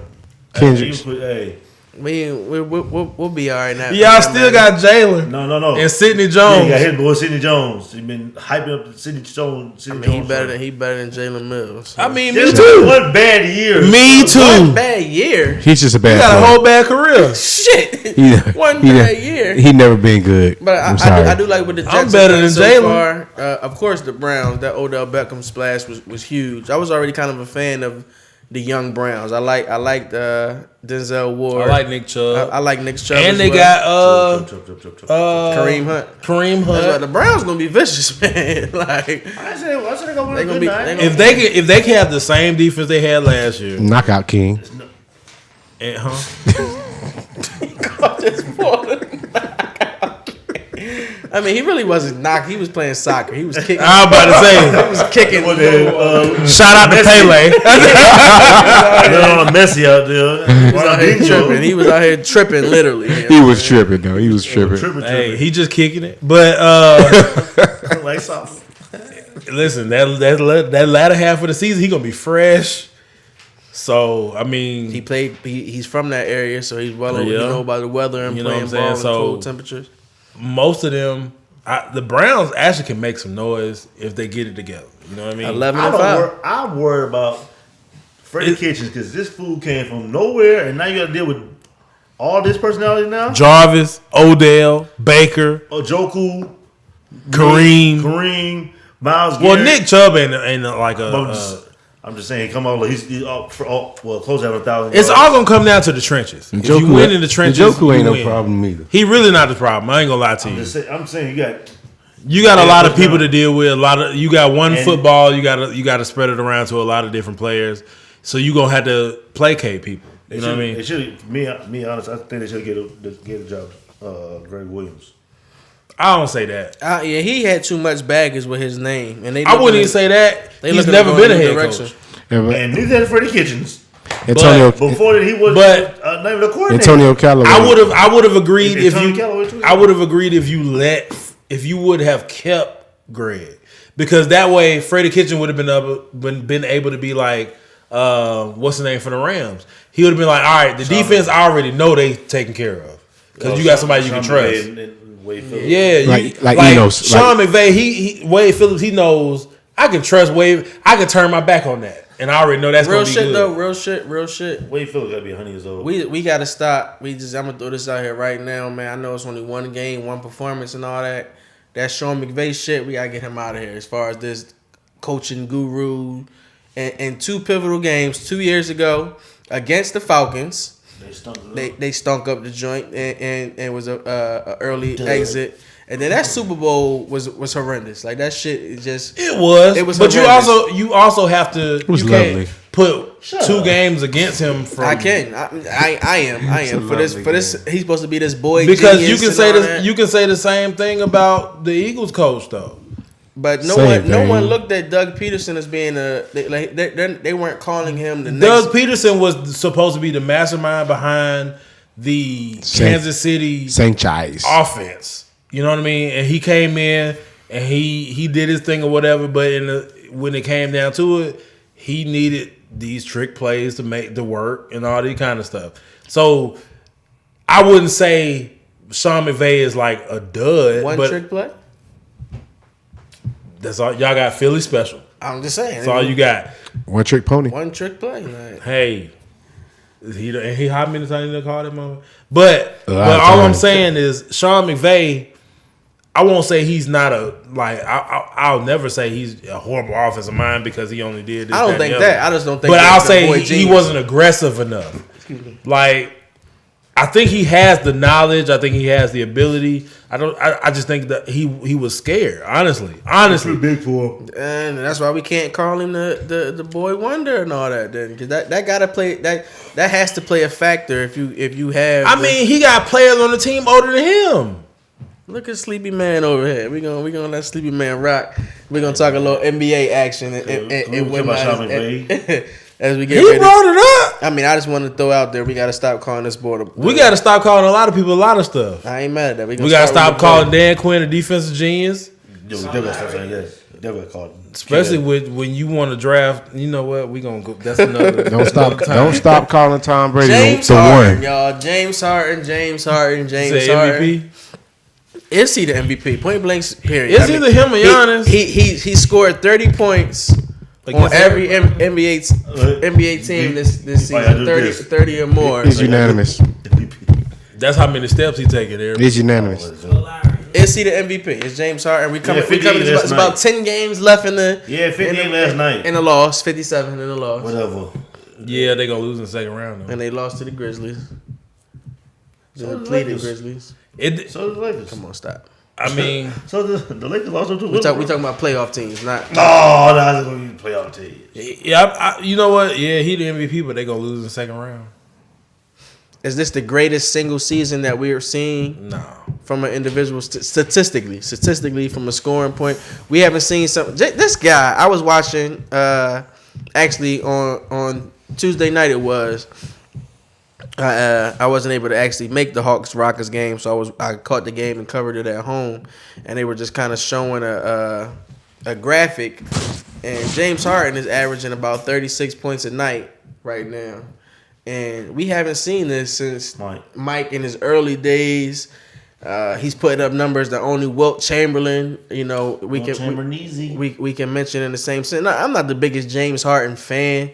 Kendricks. Hey. we'll be all right now. Y'all still got Jalen No. and Sidney Yeah, he Jones. got his boy Sidney Jones. He been hyping up Sidney Jones. I mean, he better than Jalen Mills. I mean, This me too. one bad year. Me One too. bad year. He's just a He bad got a player. whole bad career. Shit. He- One he- bad year. He never been good. But I'm sorry. I do like what the Jets I'm have better done than so Jalen. far. Of course, the Browns. That Odell Beckham splash was huge. I was already kind of a fan of the young Browns. I liked Denzel Ward. I like Nick Chubb. I like Nick Chubb. And as they well. got Chop. Kareem Hunt. Kareem That's why Hunt. the Browns gonna be vicious, man. Like I said they gonna win They a gonna good be- night. they gonna- If they can have the same defense they had last year, Knockout King. and, I mean, he really wasn't knocked. He was playing soccer. He was kicking. I was about to say, He was kicking. shout out to Pele. Messi out there. He was out here tripping. He was out here tripping, literally. He was tripping though. He was tripping. Hey, he just kicking it. But like something. listen, that latter half of the season, he gonna be fresh. So I mean, He played. He's from that area, so he's well. Yeah. You know about the weather and You know what playing I'm saying? ball in So- cold temperatures. most of them, the Browns actually can make some noise if they get it together. You know what I mean? 11-5. I'm worried about Freddie Kitchens because this fool came from nowhere and now you got to deal with all this personality now. Jarvis, Odell, Baker, Joku, Kareem. Miles. Well, Garrett. Nick Chubb ain't like I'm just saying, come on, he's close to 1,000. It's all gonna come down to the trenches. If you win in the trenches, Joku ain't you no win. problem either. He really not the problem. I ain't gonna lie to you. I'm saying you got. You got a lot of but people no. to deal with. You got one And- football. You got to spread it around to a lot of different players. So you gonna have to placate people. You know what I mean? They should. Me honest, I think they should get a job. Greg Williams. I don't say that. Yeah, he had too much baggage with his name, and they. I wouldn't even say that. They He's looking to never go been a in a head direction. coach. And neither had Freddie Kitchens. Antonio Before that, he was But- not even a coordinator. Antonio Callaway. I would have agreed And if Tony you. Callaway too. I would have agreed if you would have kept Greg, because that way Freddie Kitchen would have been able to be like, what's the name for the Rams? He would have been like, all right, the defense I already know they taken care of because you got somebody you can trust. Yeah, Like Enos, Sean McVay, Wade Phillips, he knows I can trust Wade. I can turn my back on that, and I already know that's Real gonna be shit good. though. Real shit. Wade Phillips got to be 100 years old. We gotta stop. I'm gonna throw this out here right now, man. I know it's only one game, one performance, and all that. That Sean McVay shit, we gotta get him out of here. As far as this coaching guru, and two pivotal games 2 years ago against the Falcons, they stunk up the joint and was a early exit. And then that Super Bowl was horrendous. Like that shit is just It was. But horrendous. you also have to. was you lovely. can't put two games against him from. I can. I am for this. He's supposed to be this boy Because you genius can and say all this. that. You can say the same thing about the Eagles coach though. But no Same one thing. looked at Doug Peterson as being they weren't calling him the Doug next. Peterson was supposed to be the mastermind behind the Kansas City Sanchez. offense. You know what I mean? And he came in and he did his thing or whatever. But when it came down to it, he needed these trick plays to make the work and all these kind of stuff. So I wouldn't say Sean McVay is like a dud. One but trick play. That's all y'all got. Philly special. I'm just saying. That's all you got. One trick pony. One trick play. Like, Hey, He how many times he called him over? But lot of all I'm times. saying is Sean McVay. I won't say he's not a like. I'll never say he's a horrible offensive mind because he only did this. I don't think that. I just don't think. But I'll that's the boy say he genius. wasn't aggressive enough. Like, I think he has the knowledge. I think he has the ability. I just think that he was scared. Honestly, Pretty big for him. And that's why we can't call him the boy wonder and all that. Then, because that gotta play that has to play a factor if you have. I mean, he got players on the team older than him. Look at Sleepy Man over here. We gonna let Sleepy Man rock. We're gonna talk a little NBA action and Sean McVay? as we get He ready. brought it up. I mean, I just want to throw out there. We gotta stop calling this boy. We got to stop calling a lot of people a lot of stuff. I ain't mad at that. We got to stop calling Dan Quinn a defensive genius, Yo, we definitely stop saying yes. Definitely call him. especially when you want to draft. You know what? We gonna go. That's another. Don't stop calling Tom Brady James the Harden, one. y'all. James Harden. Say Harden. MVP. Is he the MVP? Point blank. Period. It's either him or Giannis. He scored 30 points on Against every NBA team this season. I do this. 30 or more. It's unanimous. That's how many steps he taking there. It's unanimous. Is he the MVP? It's James Harden. We coming. Yeah, We coming. 58 It's about 10 games left in the. Yeah, 58 last night. In the loss, 57 in the loss, Whatever. Yeah, they gonna lose in the second round though. and they lost to the Grizzlies. The So the depleted Lakers. Grizzlies. So did the Lakers. Come on, stop. I mean, So the Lakers lost to We talking about playoff teams, not. No, that's going to be playoff team. yeah, you know what? Yeah, he the MVP, but they gonna lose in the second round. Is this the greatest single season that we are seeing No. from an individual statistically from a scoring point? We haven't seen some. This guy I was watching actually on Tuesday night. It was. I wasn't able to actually make the Hawks Rockets game, so I caught the game and covered it at home, and they were just kind of showing a graphic, and James Harden is averaging about 36 points a night right now, and we haven't seen this since Mike in his early days. He's putting up numbers that only Wilt Chamberlain, we can mention in the same sense. No, I'm not the biggest James Harden fan,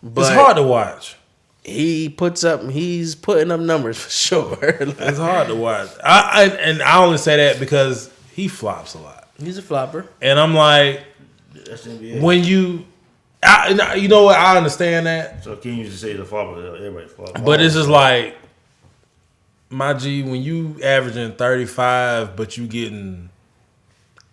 but It's hard to watch. he's putting up numbers for sure. It's hard to watch. I only say that because he flops a lot, He's a flopper. and I'm like, That's the NBA. when you know what? I understand that, So King used to say the flopper, everybody flopper. but it's just like, my G, when you averaging 35, but you getting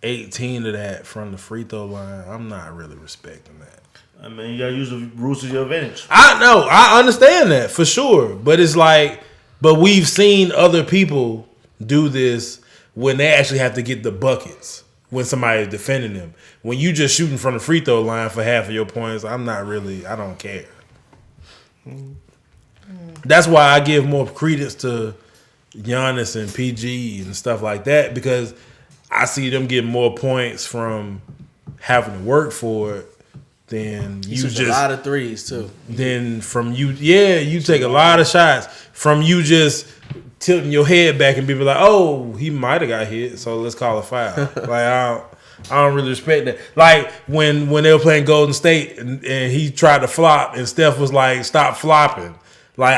18 of that from the free throw line, I'm not really respecting that. I mean, you got to use the rules to your advantage. I know, I understand that for sure, but it's like, but we've seen other people do this when they actually have to get the buckets when somebody's defending them. When you just shooting from the free throw line for half of your points, I don't care. That's why I give more credence to Giannis and PG and stuff like that, because I see them getting more points from having to work for it than He you shoots just a lot of threes too. then from you, you take a lot of shots from you just tilting your head back and be like, oh, he might have got hit, so let's call a foul. Like I don't really respect that. Like when they were playing Golden State and he tried to flop and Steph was like, stop flopping. Like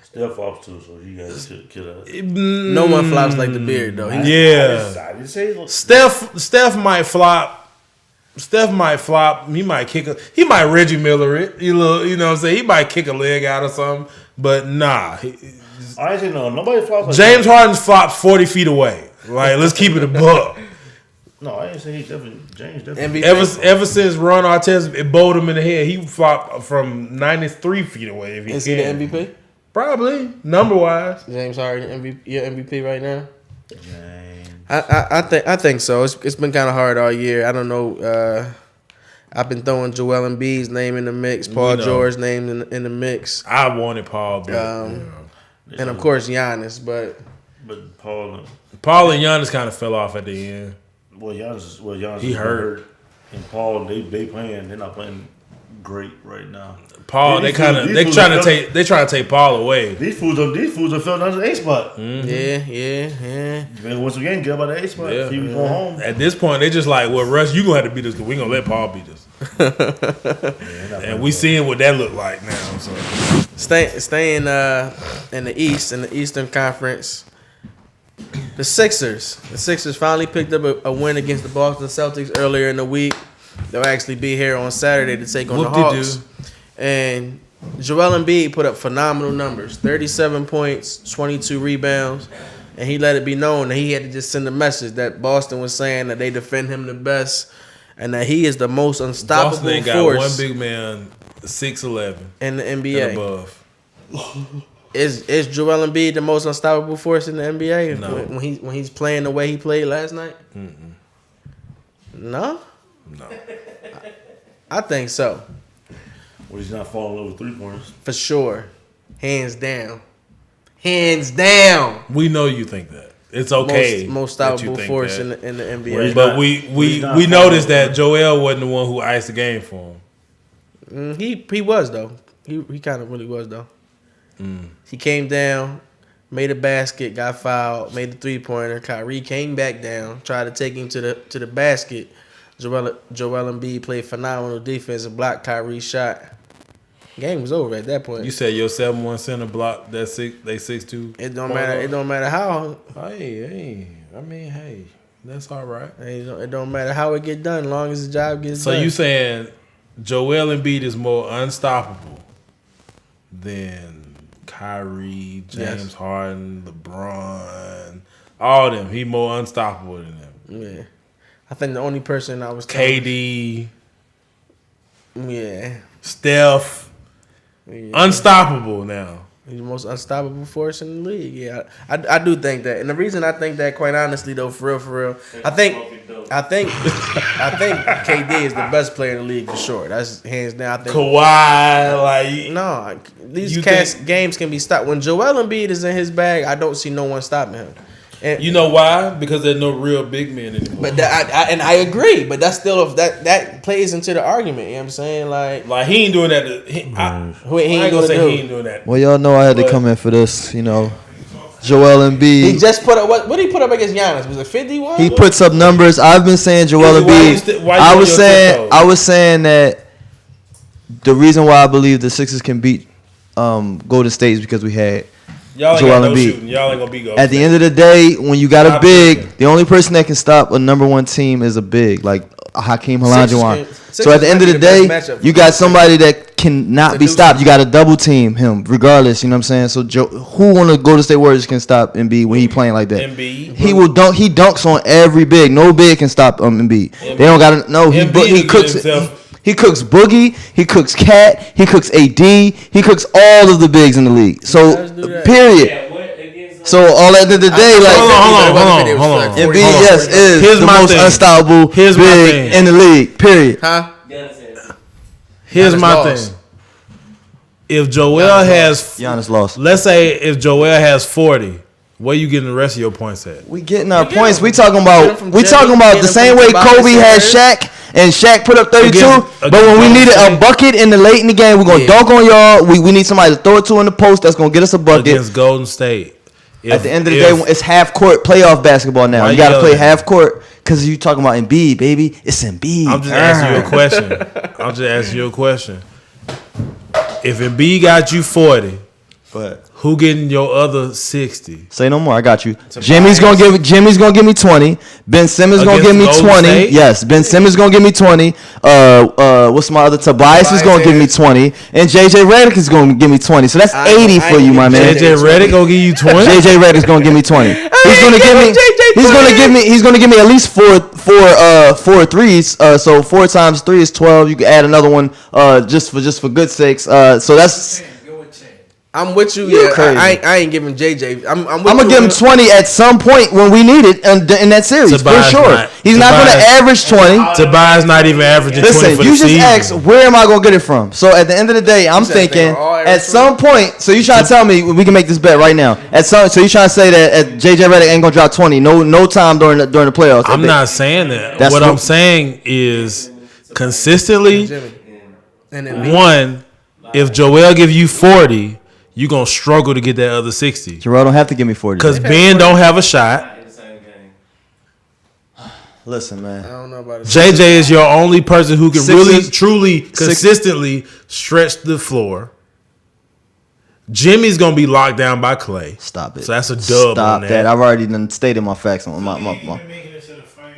Steph flops too, so you guys should kill us. No one flops like the beard though. Yeah, I didn't say Steph might flop. Steph might flop. He might Reggie Miller it. You know what I'm saying? He might kick a leg out or something. But nah. I ain't saying no. Nobody flops like James Harden's flopped 40 feet away. Like, let's keep it a buck. No, I didn't say he definitely. James definitely. MVP. Ever since Ron Artest, it bowled him in the head, he flopped from 93 feet away. If he Is he the can. MVP? Probably, number-wise. James Harden MVP, your MVP right now? James. I think so. It's been kind of hard all year. I don't know. I've been throwing Joel Embiid's name in the mix, Paul George's name in the mix, I wanted Paul, but and of course Giannis. But Paul Paul and Giannis kind of fell off at the end. Giannis He is hurt. and Paul they playing. They're not playing great right now. Paul, they trying to take Paul away. These fools are filling under the A spot. yeah. Man, once again, get about the A spot. Yeah. He was going home. At this point, they just like, well, Russ, you gonna have to beat us because we gonna let Paul beat us. And we seeing what that look like now. Staying in the East, in the Eastern Conference. The Sixers finally picked up a win against the Boston Celtics earlier in the week. They'll actually be here on Saturday to take on the Hawks. And Joel Embiid put up phenomenal numbers: 37 points, 22 rebounds, and he let it be known that he had to just send a message that Boston was saying that they defend him the best, and that he is the most unstoppable Boston ain't got force one big man, 6'11" in the NBA. and above. Is Joel Embiid the most unstoppable force in the NBA No. when he's playing the way he played last night? No? No. I think so. Well, he's not falling over 3-pointers. For sure. Hands down. Hands down. We know you think that. It's okay. Most that you unstoppable think force that. in the Well, NBA. he's But not- we he's not noticed falling that Joel wasn't the one who iced the game for him. He was though. He kind of really was though. He came down, made a basket, got fouled, made the 3-pointer. Kyrie came back down, tried to take him to the basket. Joel Embiid played phenomenal defense and blocked Kyrie's shot. Game was over at that point. You said your 7-1 center block that 6'2". It don't matter. It don't matter how. Hey. I mean, hey, that's all right. It don't matter how it get done, as long as the job gets So done. you saying Joel Embiid is more unstoppable than Kyrie, James Yes. Harden, LeBron, all them? He more unstoppable than them. Yeah, I think the only person I was telling- KD, Yeah, Steph, unstoppable now. he's the most unstoppable force in the league. Yeah, I do think that, and the reason I think that, quite honestly, though, for real, I think KD is the best player in the league for sure. That's hands down. I think Kawhi, like no, these You games can be stopped when Joel Embiid is in his bag. I don't see no one stopping him. And, you know why? Because there's no real big men anymore. but I agree. But that's still that plays into the argument. You know what I'm saying? Like he ain't doing that. I ain't gonna say he ain't doing that. Well, y'all know I had to come in for this. You know, Joel he Embiid. just put up what did he put up against Giannis? Was it 51? He puts up numbers. I've been saying Joel Embiid. why you I on was your saying tiptoes? I was saying that the reason why I believe the Sixers can beat Golden State is because we had Y'all ain't Joel got no Embiid. shooting. Y'all ain't gonna be go. at the end of the day, when you got a Stop big, shooting. the only person that can stop a number one team is a big, like Hakeem Olajuwon. Sixers So at the end of might the be the day, best matchup you for got the somebody that cannot be stopped. You got to double team him regardless. You know what I'm saying? So who on the Golden State Warriors can stop Embiid when he playing like that? Embiid. He will dunk. He dunks on every big. No big can stop Embiid. They don't got to. No, he Embiid he will cooks. get himself- He cooks Boogie. He cooks Cat. He cooks AD. He cooks all of the bigs in the league. So does do that. period. Yeah, what against So all at the end of the day, like Hold on. Embiid, yes, is Here's the my most thing. unstoppable Here's my big thing. in the league. Period. Huh? Giannis had Here's Giannis my lost. thing. If Joel has, Giannis lost. let's say if Joel has 40, where you getting the rest of your points at? We getting our get points. him. We talking Get about. him from We Jimmy, talking about get the him same from way Tobias Kobe had Harris. Shaq, and Shaq put up 32. Against But when we Golden needed a State. bucket in the late in the game, we're gonna Yeah. dunk on y'all. We need somebody to throw it to in the post. That's gonna get us a bucket. Against Golden State. At the end of the day, it's half court playoff basketball now. Why You gotta you play yelling? half court because you talking about Embiid, baby. It's Embiid. I'm just asking you a question. I'm just asking you a question. If Embiid got you 40, But who getting your other 60? say no more. I got you. Jimmy's gonna give me 20. Ben Simmons gonna Against give me Golden 20. State? Yes, Ben Simmons gonna give me 20. What's my other? Tobias is gonna give me 20, and JJ Redick is gonna give me 20. So that's 80 for you, my man. JJ Redick gonna give you 20? JJ Redick's gonna give me 20. He's gonna give me. He's gonna give me at least four threes. So 4 times 3 is 12. You can add another one just for good sakes. So that's. I'm with you. You Yeah, crazy. I ain't giving JJ. I'm with I'm you gonna give him on- 20 at some point when we need it in that series Tobias for sure. not- He's not gonna Tobias- average 20. Tobias not even averaging 20 Listen, for the you just season. asked where am I gonna get it from? So at the end of the day, I'm said they thinking were all at average some point. So you trying to tell me we can make this bet right now? So you trying to say that JJ Redick ain't gonna drop 20? No time during the playoffs. I'm not saying that. That's What what- I'm saying is consistently, And then one, if Joel give you 40, you going to struggle to get that other 60. Jarrell don't have to give me 40. Because Ben don't have a shot. in the same game. Listen, man. I don't know about it. JJ is your only person who can Sixers- really, truly, consistently stretch the floor. Jimmy's gonna be locked down by Clay. Stop it. So that's a dub. Stop on that. I've already done stated my facts on my.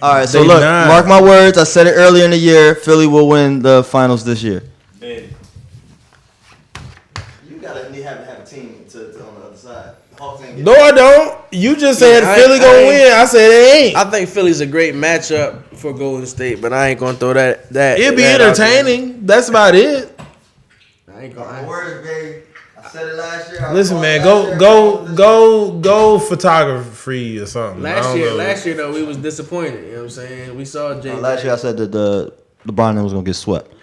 All right, so They look, not. mark my words. I said it earlier in the year. Philly will win the finals this year. You gotta have a team to on the other side. No, I don't. You just said Yeah, Philly gonna ain't- win. I said it ain't. I think Philly's a great matchup for Golden State, but I ain't gonna throw that. It'd be that out there. entertaining. That's about it. I ain't gonna. Words, baby. I said it last year. Listen, man, go photography or something. I don't know. Last year though, we was disappointed. You know what I'm saying? We saw Jay. Last year I said that the LeBron was gonna get swept.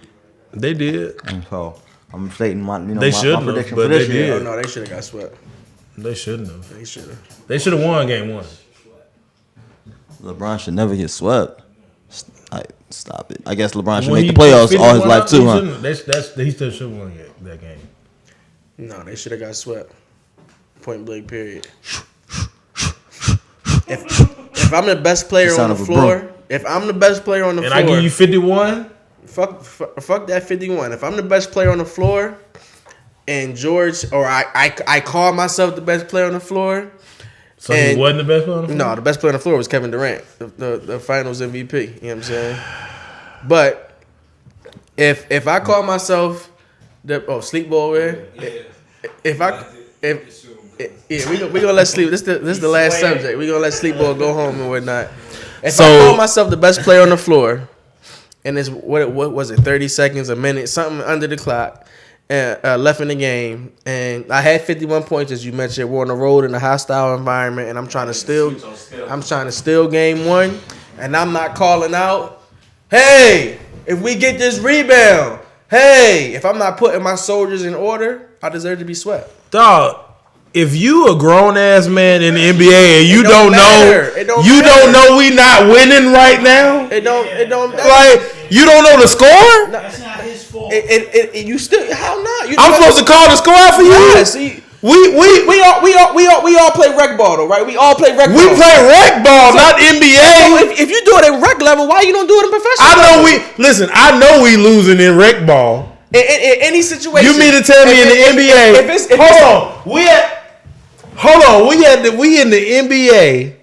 They did. And so I'm stating my They my shouldn't have, prediction but for this they year. Oh did. no, they should have got swept. They shouldn't have. They should have. They should have won game 1. LeBron should never get swept. Stop it. I guess LeBron should When make he the playoffs put all his 51 life up, too, he huh? shouldn't- He still should have won that game. No, they should have got swept. Point blank. Period. If I'm the best player You on son the of a floor, broom. if I'm the best player on the And floor, I give you 51. fuck that 51. If I'm the best player on the floor, and George or I call myself the best player on the floor. So he And- wasn't the best player on the floor? No, the best player on the floor was Kevin Durant, the Finals MVP. You know what I'm saying? But if I call myself the sleepball man, we gonna let sleep. This is the last subject. We gonna let sleepball go home and whatnot. If I call myself the best player on the floor, and it's what was it, 30 seconds, a minute, something under the clock. Left in the game, and I had 51 points as you mentioned. We're on the road in a hostile environment, and I'm trying to steal game 1, and I'm not calling out. Hey, if we get this rebound, hey, if I'm not putting my soldiers in order, I deserve to be swept. Dog, if you a grown ass man in the NBA and you don't matter. It know, don't you matter. don't know we not winning right now. It don't Like you don't know the score. That's not his fault. You still how not? I'm supposed to call the score out for you. Yeah, see, We we all play rec ball though, right? We all play rec ball. we play rec ball, not So NBA. if you do it at rec level, why you don't do it in professional? I know we losing in rec ball. In any situation. You mean to tell me in the NBA? We in the NBA,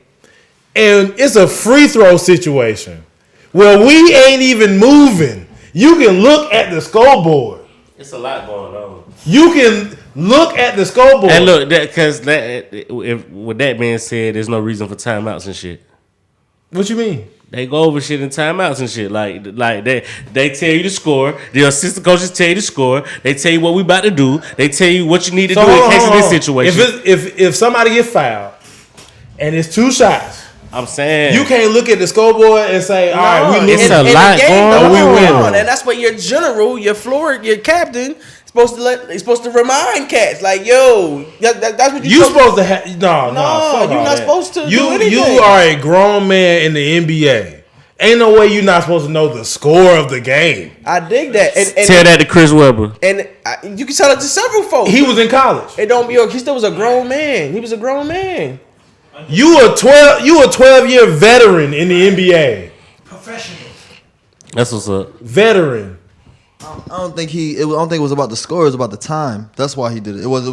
and it's a free throw situation where we ain't even moving. You can look at the scoreboard. It's a lot going on. You can look at the scoreboard. And look, with that being said, there's no reason for timeouts and shit. What you mean? They go over shit in timeouts and shit. Like they tell you to score. The assistant coaches tell you to score. They tell you what we about to do. They tell you what you need to do in case of this situation. If somebody get fouled and it's 2 shots, I'm saying you can't look at the scoreboard and say, all right, we losing. It's a lot going on. We winning. And that's what your general, your floor, your captain he's supposed to remind cats like, yo, that's what You supposed to have No, fuck you're all not that. supposed to do You anything. are a grown man in the NBA. Ain't no way you're not supposed to know the score of the game. I dig that. And tell that to Chris Webber. And you can tell it to several folks. He was in college. It don't be. He still was a grown man. He was a grown man. You a 12-year veteran in the NBA. Professional. That's what's up. Veteran. I don't think it was about the score. It was about the time. That's why he did it. It was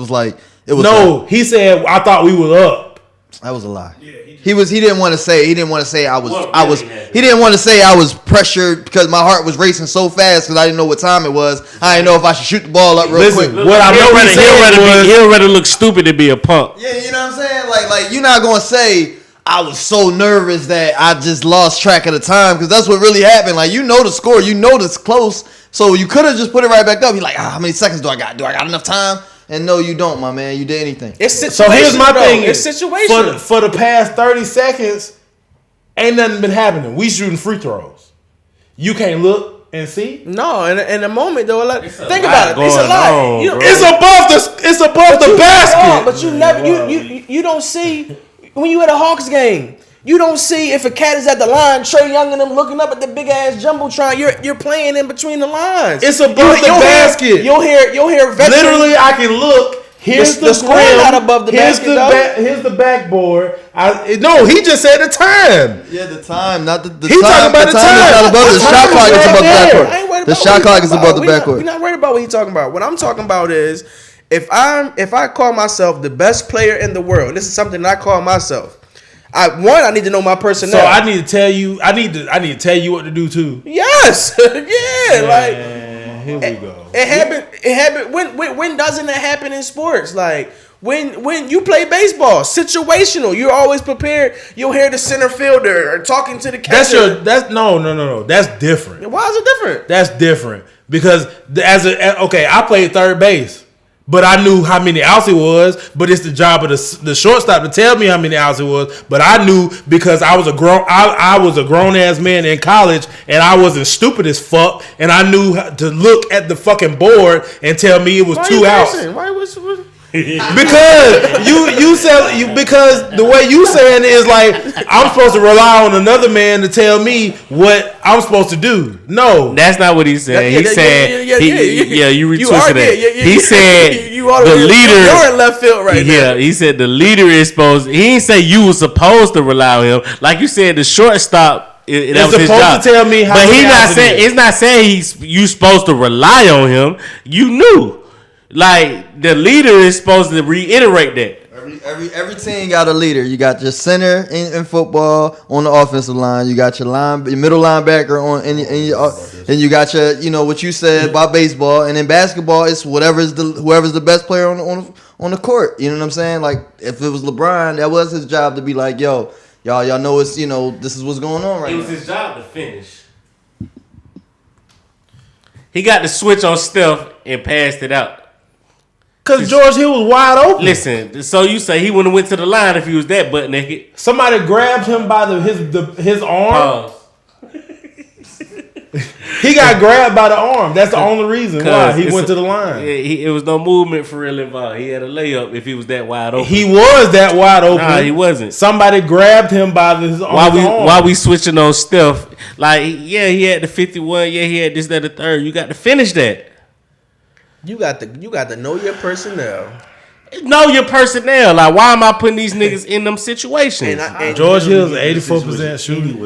No, he said I thought we was up. That was a lie. He didn't want to say I was What I really was happened? he didn't want to say I was pressured because my heart was racing so fast because I didn't know what time it was. I didn't know if I should shoot the ball up real Listen, quick. what I know he said was, he'll rather look stupid than be a punk. Yeah, you know what I'm saying? Like you're not gonna say I was so nervous that I just lost track of the time because that's what really happened. Like you know the score, you know it's close, so you could have just put it right back up. You're like, how many seconds do I got? Do I got enough time? And no, you don't, my man. You did anything. It's situational. so here's my thing. It's situational. For the past 30 seconds, ain't nothing been happening. We shooting free throws. You can't look and see. No, in a moment though, think lot about it. It's a going lot. on, You know, bro. It's above the basket. but you never you don't see when you at a Hawks game. You don't see if a cat is at the line, Trae Young and them looking up at the big ass jumbotron. You're playing in between the lines. It's above the basket. You'll hear veteran, Literally, I can look. Here's the score rim. not above the here's basket, the though. here's the backboard. No, he just said the time. Yeah, the time, not the He time. talking about the the time is time. not above the The shot time clock is is above the right there. I ain't worried backcourt. The about shot what clock he is talking above the about. backcourt. We're not worried about what he's talking about. What I'm talking about is If I call myself the best player in the world, this is something that I call myself. I need to know my personnel. So I need to tell you. I need to tell you what to do too. Yes, yeah, Man, here we go. It happened. It happened. When doesn't it happen in sports? Like when you play baseball, situational. You're always prepared. You'll hear the center fielder or talking to the catcher. No. That's different. Why is it different? That's different because I played third base. But I knew how many outs it was. But it's the job of the shortstop to tell me how many outs it was. But I knew because I was a grown ass man in college, and I wasn't stupid as fuck. And I knew to look at the fucking board and tell me it was 2 outs. Why was Because because the way you saying it is like I'm supposed to rely on another man to tell me what I'm supposed to do. No, that's not what he said. He said, you retwisted it. He said the leader. You're in left field right now. Yeah, he said the leader is supposed. He didn't say you were supposed to rely on him. Like you said, the shortstop. That was his job. To tell me how. But he's not saying. It's not saying you supposed to rely on him. You knew. Like the leader is supposed to reiterate that. Every team got a leader. You got your center in football on the offensive line. You got your middle linebacker and you got your what you said about baseball. And in basketball, it's whoever's the best player on the court. You know what I'm saying? Like if it was LeBron, that was his job to be like, yo, y'all know it's this is what's going on right now. It was his job to finish. He got the switch on Steph and passed it out. Because George Hill was wide open. Listen, so you say he wouldn't have went to the line if he was that butt naked. Somebody grabbed him by his arm. He got grabbed by the arm. That's the only reason why he went to the line. It was no movement for real involved. He had a layup if he was that wide open. He was that wide open. Nah, he wasn't. Somebody grabbed him by his arm. While we switching on Steph, like he had the 51. Yeah, he had this, that, the third. You got to finish that. You got to know your personnel. Know your personnel. Like, why am I putting these niggas in them situations? And George Hill's 84% shooting.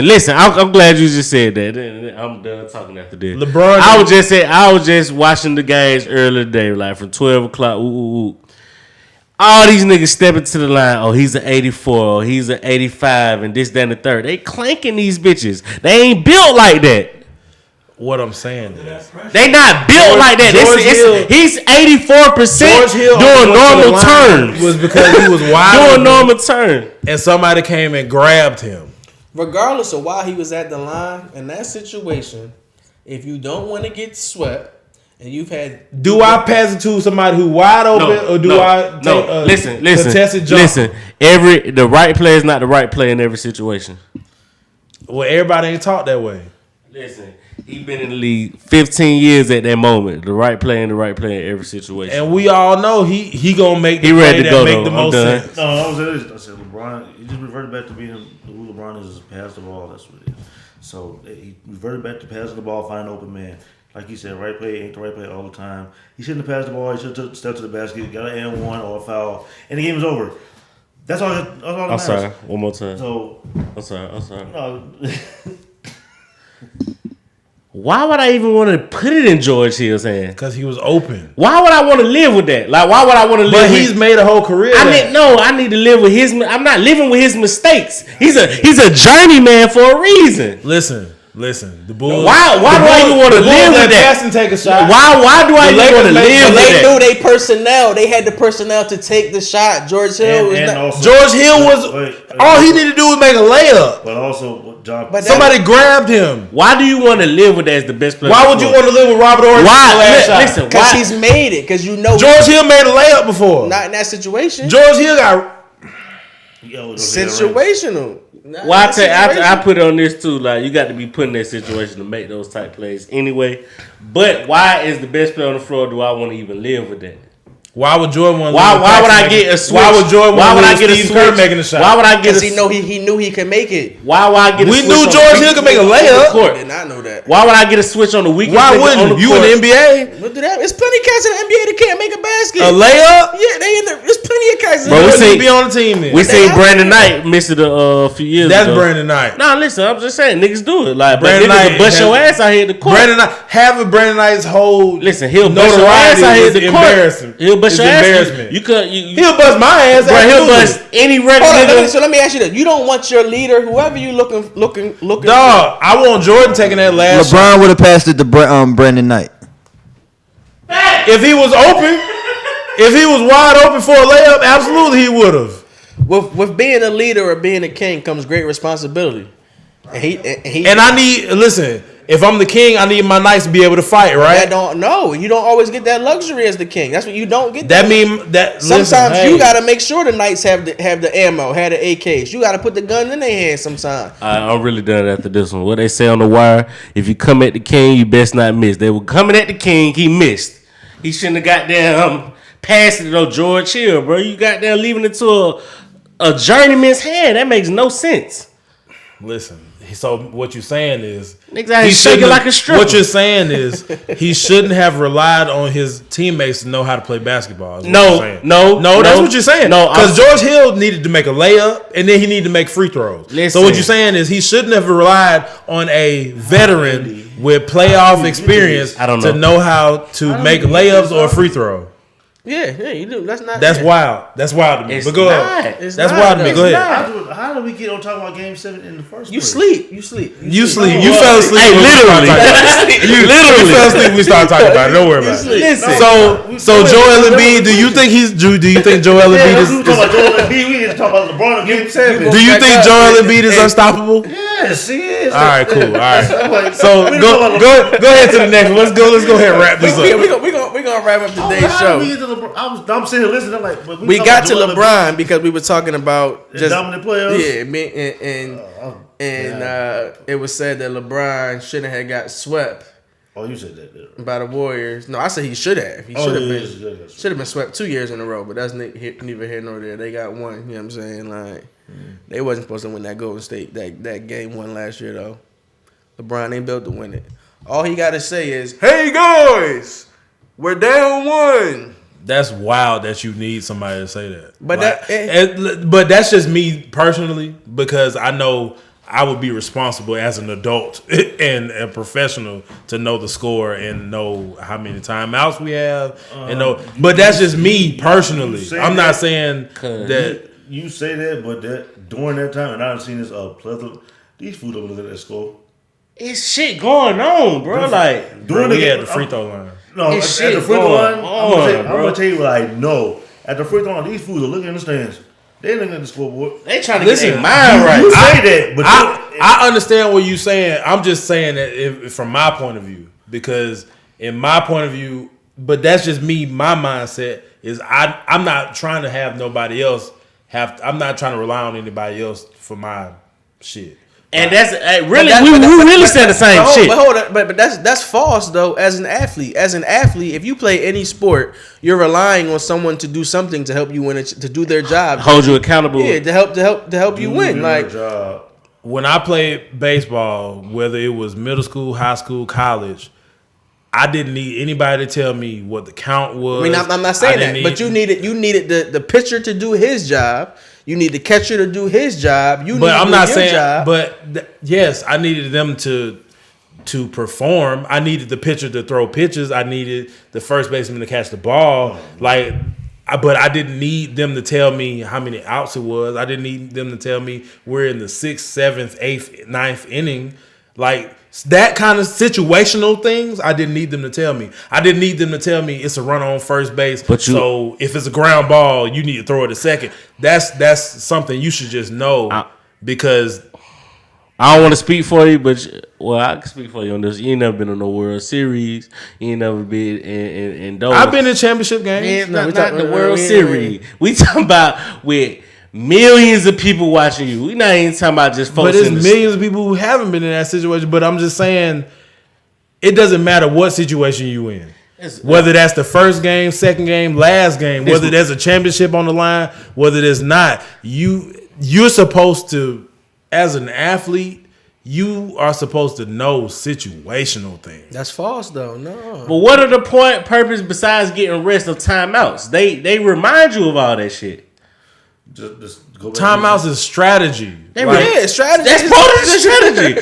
Listen. I'm glad you just said that. I'm done talking after this. LeBron. I was just watching the games earlier today, like from 12 o'clock. All these niggas stepping to the line. Oh, he's an 84. Oh, he's an 85, and this, that, and the third. They clanking these bitches. They ain't built like that. What I'm saying is, they not built like that. He's 84% doing normal turns. Was because he was wide doing normal turn, and somebody came and grabbed him. Regardless of why he was at the line in that situation, if you don't want to get swept, and you've had, do I pass it to somebody who wide open, or do I take a contested jump? Listen. The right player is not the right player in every situation. Well, everybody ain't taught that way. Listen. He been in the league 15 years at that moment. The right player in every situation. And we all know he gonna make the he play ready to that go, make though. the most sense. No, I said LeBron. He just reverted back to being who LeBron is pass the ball. That's what it is. So he reverted back to passing the ball, find an open man. Like you said, right play ain't the right play all the time. He shouldn't have passed the ball. He should have stepped to the basket, got an N1 or a foul, and the game was over. That's all that matters. I'm sorry. One more time. So I'm sorry. No. Why would I even want to put it in George Hill's hand? Because he was open. Why would I want to live with that? Like, why would I want to live But with... he's made a whole career. I need to live with his... I'm not living with his mistakes. He's a journeyman for a reason. Listen. The Bulls. Why do I even want to live with that? Pass and take a shot. Why do I even want to live with that? They knew they personnel. They had the personnel to take the shot. George Hill George Hill was... all he needed to do was make a layup. But also, somebody grabbed him. Why do you want to live with that as the best player? Why would you want to live with Robert Horry? Listen, because he's made it. Because George Hill made a layup before. Not in that situation. George Hill got situational. Well, I put it on this too. Like, you got to be put in that situation to make those type plays anyway. But why is the best player on the floor? Do I want to even live with that? Why would Jordan want? Why would I get a switch? Why would Jordan Why would I want get a Steve switch? Kerr making a shot? Why would I get Because a? he knew he could make it. Why would I get a We switch? knew on George the Hill could make a on the layup. court? I did not know that. Why would I get a switch on the weekend? Why on wouldn't the you in court? the NBA? What did that? It's plenty of cats in the NBA that can't make a basket. A layup? Yeah, they in there. There's plenty of cats. Bro, we You see- need to be on the team then. We seen Brandon Knight miss it a few years That's ago. Brandon Knight. Nah, listen, I'm just saying, niggas do it. Like, but Brandon niggas Knight will bust your has- ass out here at the court. Having Brandon Knight's whole Listen, he'll bust your ass notoriety out here at is the court. embarrassing. He'll bust It's your ass. embarrassment. You He'll bust my ass. bro, he'll absolutely. bust any regular Hold on, nigga. so let me ask you this: you don't want your leader, whoever you looking. Dog, I want Jordan taking that last shot. LeBron would have passed it to Brandon Knight. If he was open, if he was wide open for a layup, absolutely he would have. With being a leader or being a king comes great responsibility. And I need, listen, if I'm the king, I need my knights to be able to fight, right? You don't always get that luxury as the king. That's what you don't get. That mean that Sometimes listen, you gotta make sure the knights have the ammo, have the AKs. You gotta put the gun in their hands sometimes. I'm really done after this one. What they say on the wire: if you come at the king, you best not miss. They were coming at the king, he missed. He shouldn't have goddamn passed it though, George Hill, bro. You goddamn leaving it to a journeyman's hand. That makes no sense. Listen. So what you're saying is Niggas out here he shaking shouldn't- like a stripper. What you're saying is he shouldn't have relied on his teammates to know how to play basketball. is what No, you're saying. no, that's no. what you're saying. No, because George Hill needed to make a layup and then he needed to make free throws. Listen. So what you're saying is he shouldn't have relied on a veteran with playoff experience I don't to know. know how to make layups or a free throw. Yeah, you do. That's wild. That's wild to me. It's But go not. ahead. It's That's not, wild to me. though. Go It's ahead. How did we get on talking about Game 7 in the first You place? sleep. You sleep. You fell asleep. Hey, when we started literally. talking about it. You fell asleep when we started talking about it. Don't worry about it. Listen. So Joel Embiid, do you think Joel Embiid We talking about Joel Embiid. We need to talk about LeBron in Game 7. do you think Joel Embiid is unstoppable? Yes, he is. All right, cool. All right. Like, So we go talking about ahead to the next one. Let's go ahead and wrap this We up. gonna wrap up today's how show. did we get to LeBron? I'm sitting here listening. I'm like, but We talking got about to Joel Embiid. LeBron because we were talking about The dominant players? Yeah, and it was said that LeBron shouldn't have got swept Oh, you said that. There. by the Warriors. No, I said he should have. He Oh, should have yeah, been. yeah. Should have been swept 2 years in a row, but that's neither here nor there. They got one. You know what I'm saying? Like they wasn't supposed to win that Golden State that game one last year though. LeBron ain't built to win it. All he got to say is, "Hey guys, we're down one." That's wild that you need somebody to say that. But but that's just me personally because I know I would be responsible as an adult and a professional to know the score and know how many timeouts we have and know. But that's just me personally. I'm not saying that. You say that, but that during that time, and I've seen this plethora. These fools don't look at that score. It's shit going on, bro. Like, During We the had the free throw line. No, It's at the shit free throw going line, on, I'm bro. gonna tell you what I know. At the free throw line, these fools are looking in the stands. They looking at the scoreboard. they trying to Listen, get their mind right. You say that, but I understand what you're saying. I'm just saying that from my point of view, because in my point of view, but that's just me. My mindset is I'm not trying to have nobody else I'm not trying to rely on anybody else for my shit. And that's really we really said the same shit. But hold on, but that's false though. As an athlete, if you play any sport, you're relying on someone to do something to help you win it, to do their job, Hold you accountable. yeah, to help you win. Like When I played baseball, whether it was middle school, high school, college, I didn't need anybody to tell me what the count was. I mean, I'm not saying that, but you needed the pitcher to do his job. You need the catcher to do his job. But I'm not saying. job. But yes, I needed them to perform. I needed the pitcher to throw pitches. I needed the first baseman to catch the ball. But I didn't need them to tell me how many outs it was. I didn't need them to tell me we're in the 6th, 7th, 8th, 9th inning. Like that kind of situational things, I didn't need them to tell me. I didn't need them to tell me it's a run on first base. So if it's a ground ball, you need to throw it a second. That's something you should just know because I don't want to speak for you, but I can speak for you on this. You ain't never been on no World Series. You ain't never been in those. I've been in championship games. Man, not the World Series. We talking about with millions of people watching you. We not even talking about just folks. But there's millions of people who haven't been in that situation. But I'm just saying, it doesn't matter what situation you in. Whether that's the first game, second game, last game, whether there's a championship on the line, whether there's not, you're supposed to, as an athlete, you are supposed to know situational things. That's false, though. No. But what are the purpose besides getting rest of timeouts? They remind you of all that shit. Just go back. Timeouts is strategy. Yeah, strategy. That's part of the strategy.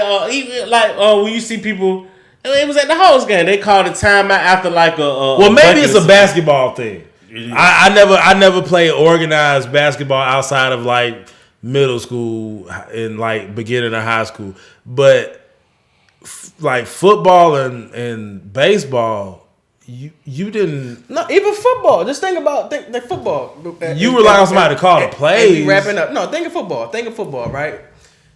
When you see people, it was at the Hawks game. They called a timeout after like a. Well, maybe it's a basketball thing. I never played organized basketball outside of like middle school and like beginning of high school, but like football and baseball. You didn't. No, even football. Just think the football. You rely on somebody to call the plays. Wrapping up. No, think of football, right?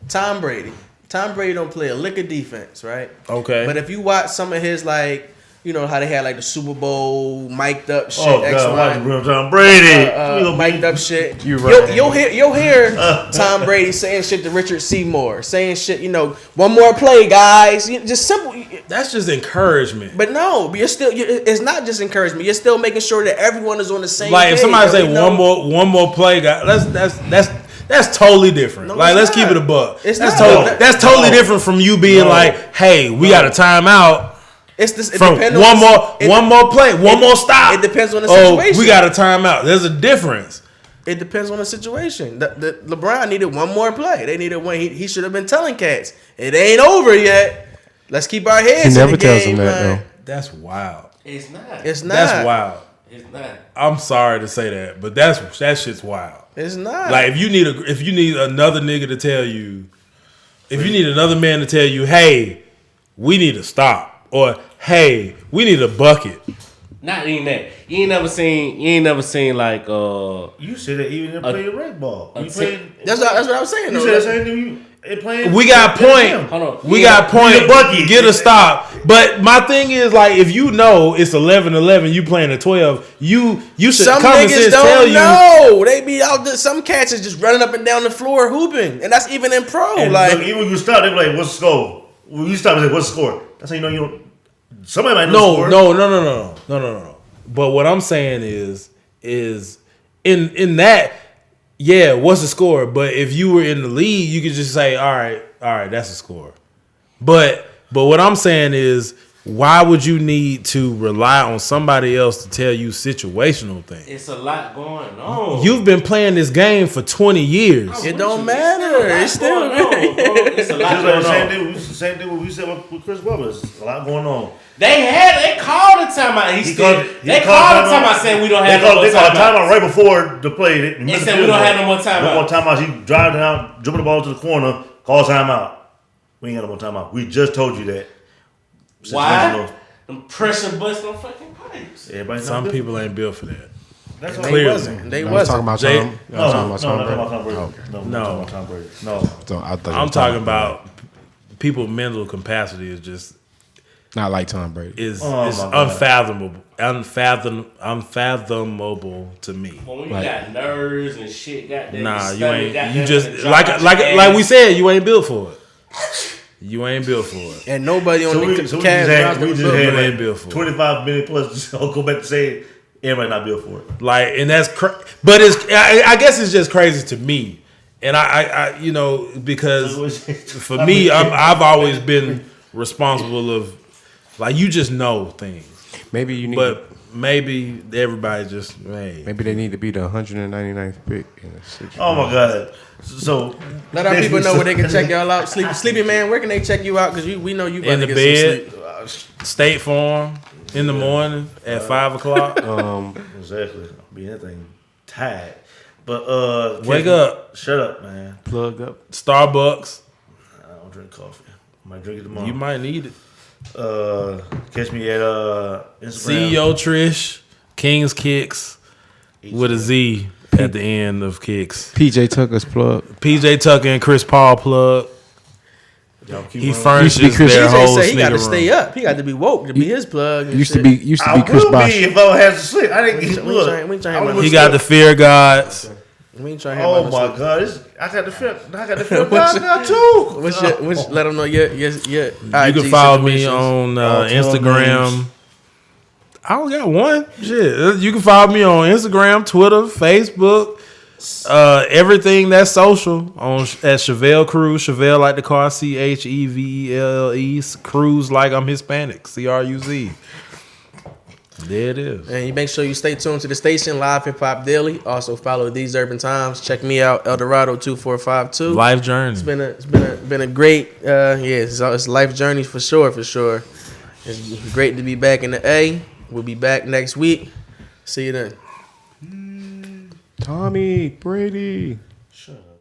Tom Brady. Tom Brady don't play a lick of defense, right? Okay. But if you watch some of his, like, you know how they had like the Super Bowl mic'd up shit. Oh God, watch Tom Brady. Mic'd up shit. You right. You'll hear Tom Brady saying shit to Richard Seymour, saying shit. You know, one more play, guys. Just simple. That's just encouragement. But no, it's not just encouragement. You're still making sure that everyone is on the same like page. if somebody say one more play, guys, that's totally different. No, like let's not. keep it a buck. It's that's not. that's totally different from you being like, hey, we got a timeout. It's this. It From one more play, one more stop. It depends on the situation. We got a timeout. There's a difference. It depends on the situation. The LeBron needed one more play. They needed one. He should have been telling cats, it ain't over yet. Let's keep our heads. He never in the tells game, them that man. though. That's wild. It's not. It's not. That's wild. It's not. I'm sorry to say that, but that shit's wild. It's not. Like if you need another nigga to tell you, if you need another man to tell you, hey, we need to stop, or hey, we need a bucket. Not even that. You ain't never seen like You said that even in playing rec ball. You played. That's what I was saying. You though. said the same thing. Playing. We got point. Hold on. We got point. Need a bucket. Get a stop. But my thing is like if you know it's 11-11, you playing at 12, you should Some common niggas sense tell don't you. know. They be out there. Some cats is just running up and down the floor hooping, and that's even in pro. And like look, even when you stop, they be like, "What's the score?" When you stop, they say, "What's the score?" That's how you know you don't. Somebody might know the score. No. But what I'm saying is in that, yeah, what's the score? But if you were in the league, you could just say, all right, that's a score. But what I'm saying is, why would you need to rely on somebody else to tell you situational things? it's a lot going on. You've been playing this game for 20 years. it don't matter. It's still. It's a lot Just like going the on. same thing what we said with Chris Webber. There's a lot going on. They called a timeout. They called a timeout saying we don't have no more They called a timeouts. timeout right before the play. They said we don't have no more timeouts. No more timeouts. He drive down, dribbling the ball to the corner, calls timeout. We ain't got no more timeout. We just told you that. Why? Them pressure bust on fucking pipes. Everybody's Some people ain't built for that. That's They Clearly. wasn't. They I was wasn't. talking about Jay- Tom. No, Talking no, about not Tom Tom Brady. Okay. No, No. talking about Tom Brady. No. So I thought you I'm was talking about people's mental capacity is just not like Tom Brady. is Oh, is my God. unfathomable to me. When you Right. got nerves and shit, goddamn. Nah, your you stomach ain't. goddamn You just gonna drop out your like we ass. said, you ain't built for it. You ain't built for it. And nobody on So the we Cavs just roster had was built for it. it. Ain't built for it. 25 minutes plus. Just go back to say everybody not built for it. Like, and that's but I guess it's just crazy to me, and I you know because for me I've always been responsible of like you just know things, Maybe you need. but maybe everybody just hey. Maybe they need to be the 199th pick in a 60. Oh my God. So Let our people know where they can check y'all out. Sleepy man, where can they check you out? Because we know you about In to the get bed. some sleep. State Farm in the morning at 5:00. exactly, be anything tired. But Wake up. Shut up, man. Plug up. Starbucks. I don't drink coffee. I might drink it tomorrow. You might need it. Catch me at Instagram. CEO Triche, King's Kicks with a Z at the end of Kicks. PJ Tucker's plug. PJ Tucker and Chris Paul plug. Y'all keep He running. furnishes Used to be Chris- their DJ whole say he got sneaker to stay room. up. He got to be woke to be his plug. and Used to shit. be I Chris will Bosh. be if I had to sleep. I didn't get We ain't trying to hear about He got the Fear Gods. We ain't trying to hear Oh about my no God! I got the film now too. Let them know your You can follow me on Instagram. I only got one. Shit. You can follow me on Instagram, Twitter, Facebook, everything that's social at Chevelle Cruz. Chevelle like the car, Chevelle, Cruz like I'm Hispanic, Cruz. There it is. And you make sure you stay tuned to the station, Live Hip Hop Daily. Also follow These Urban Times. Check me out, Eldorado 2452. Life journey. It's been a great it's life journey for sure. It's great to be back in the A. We'll be back next week. See you then. Tommy Brady. Shut up.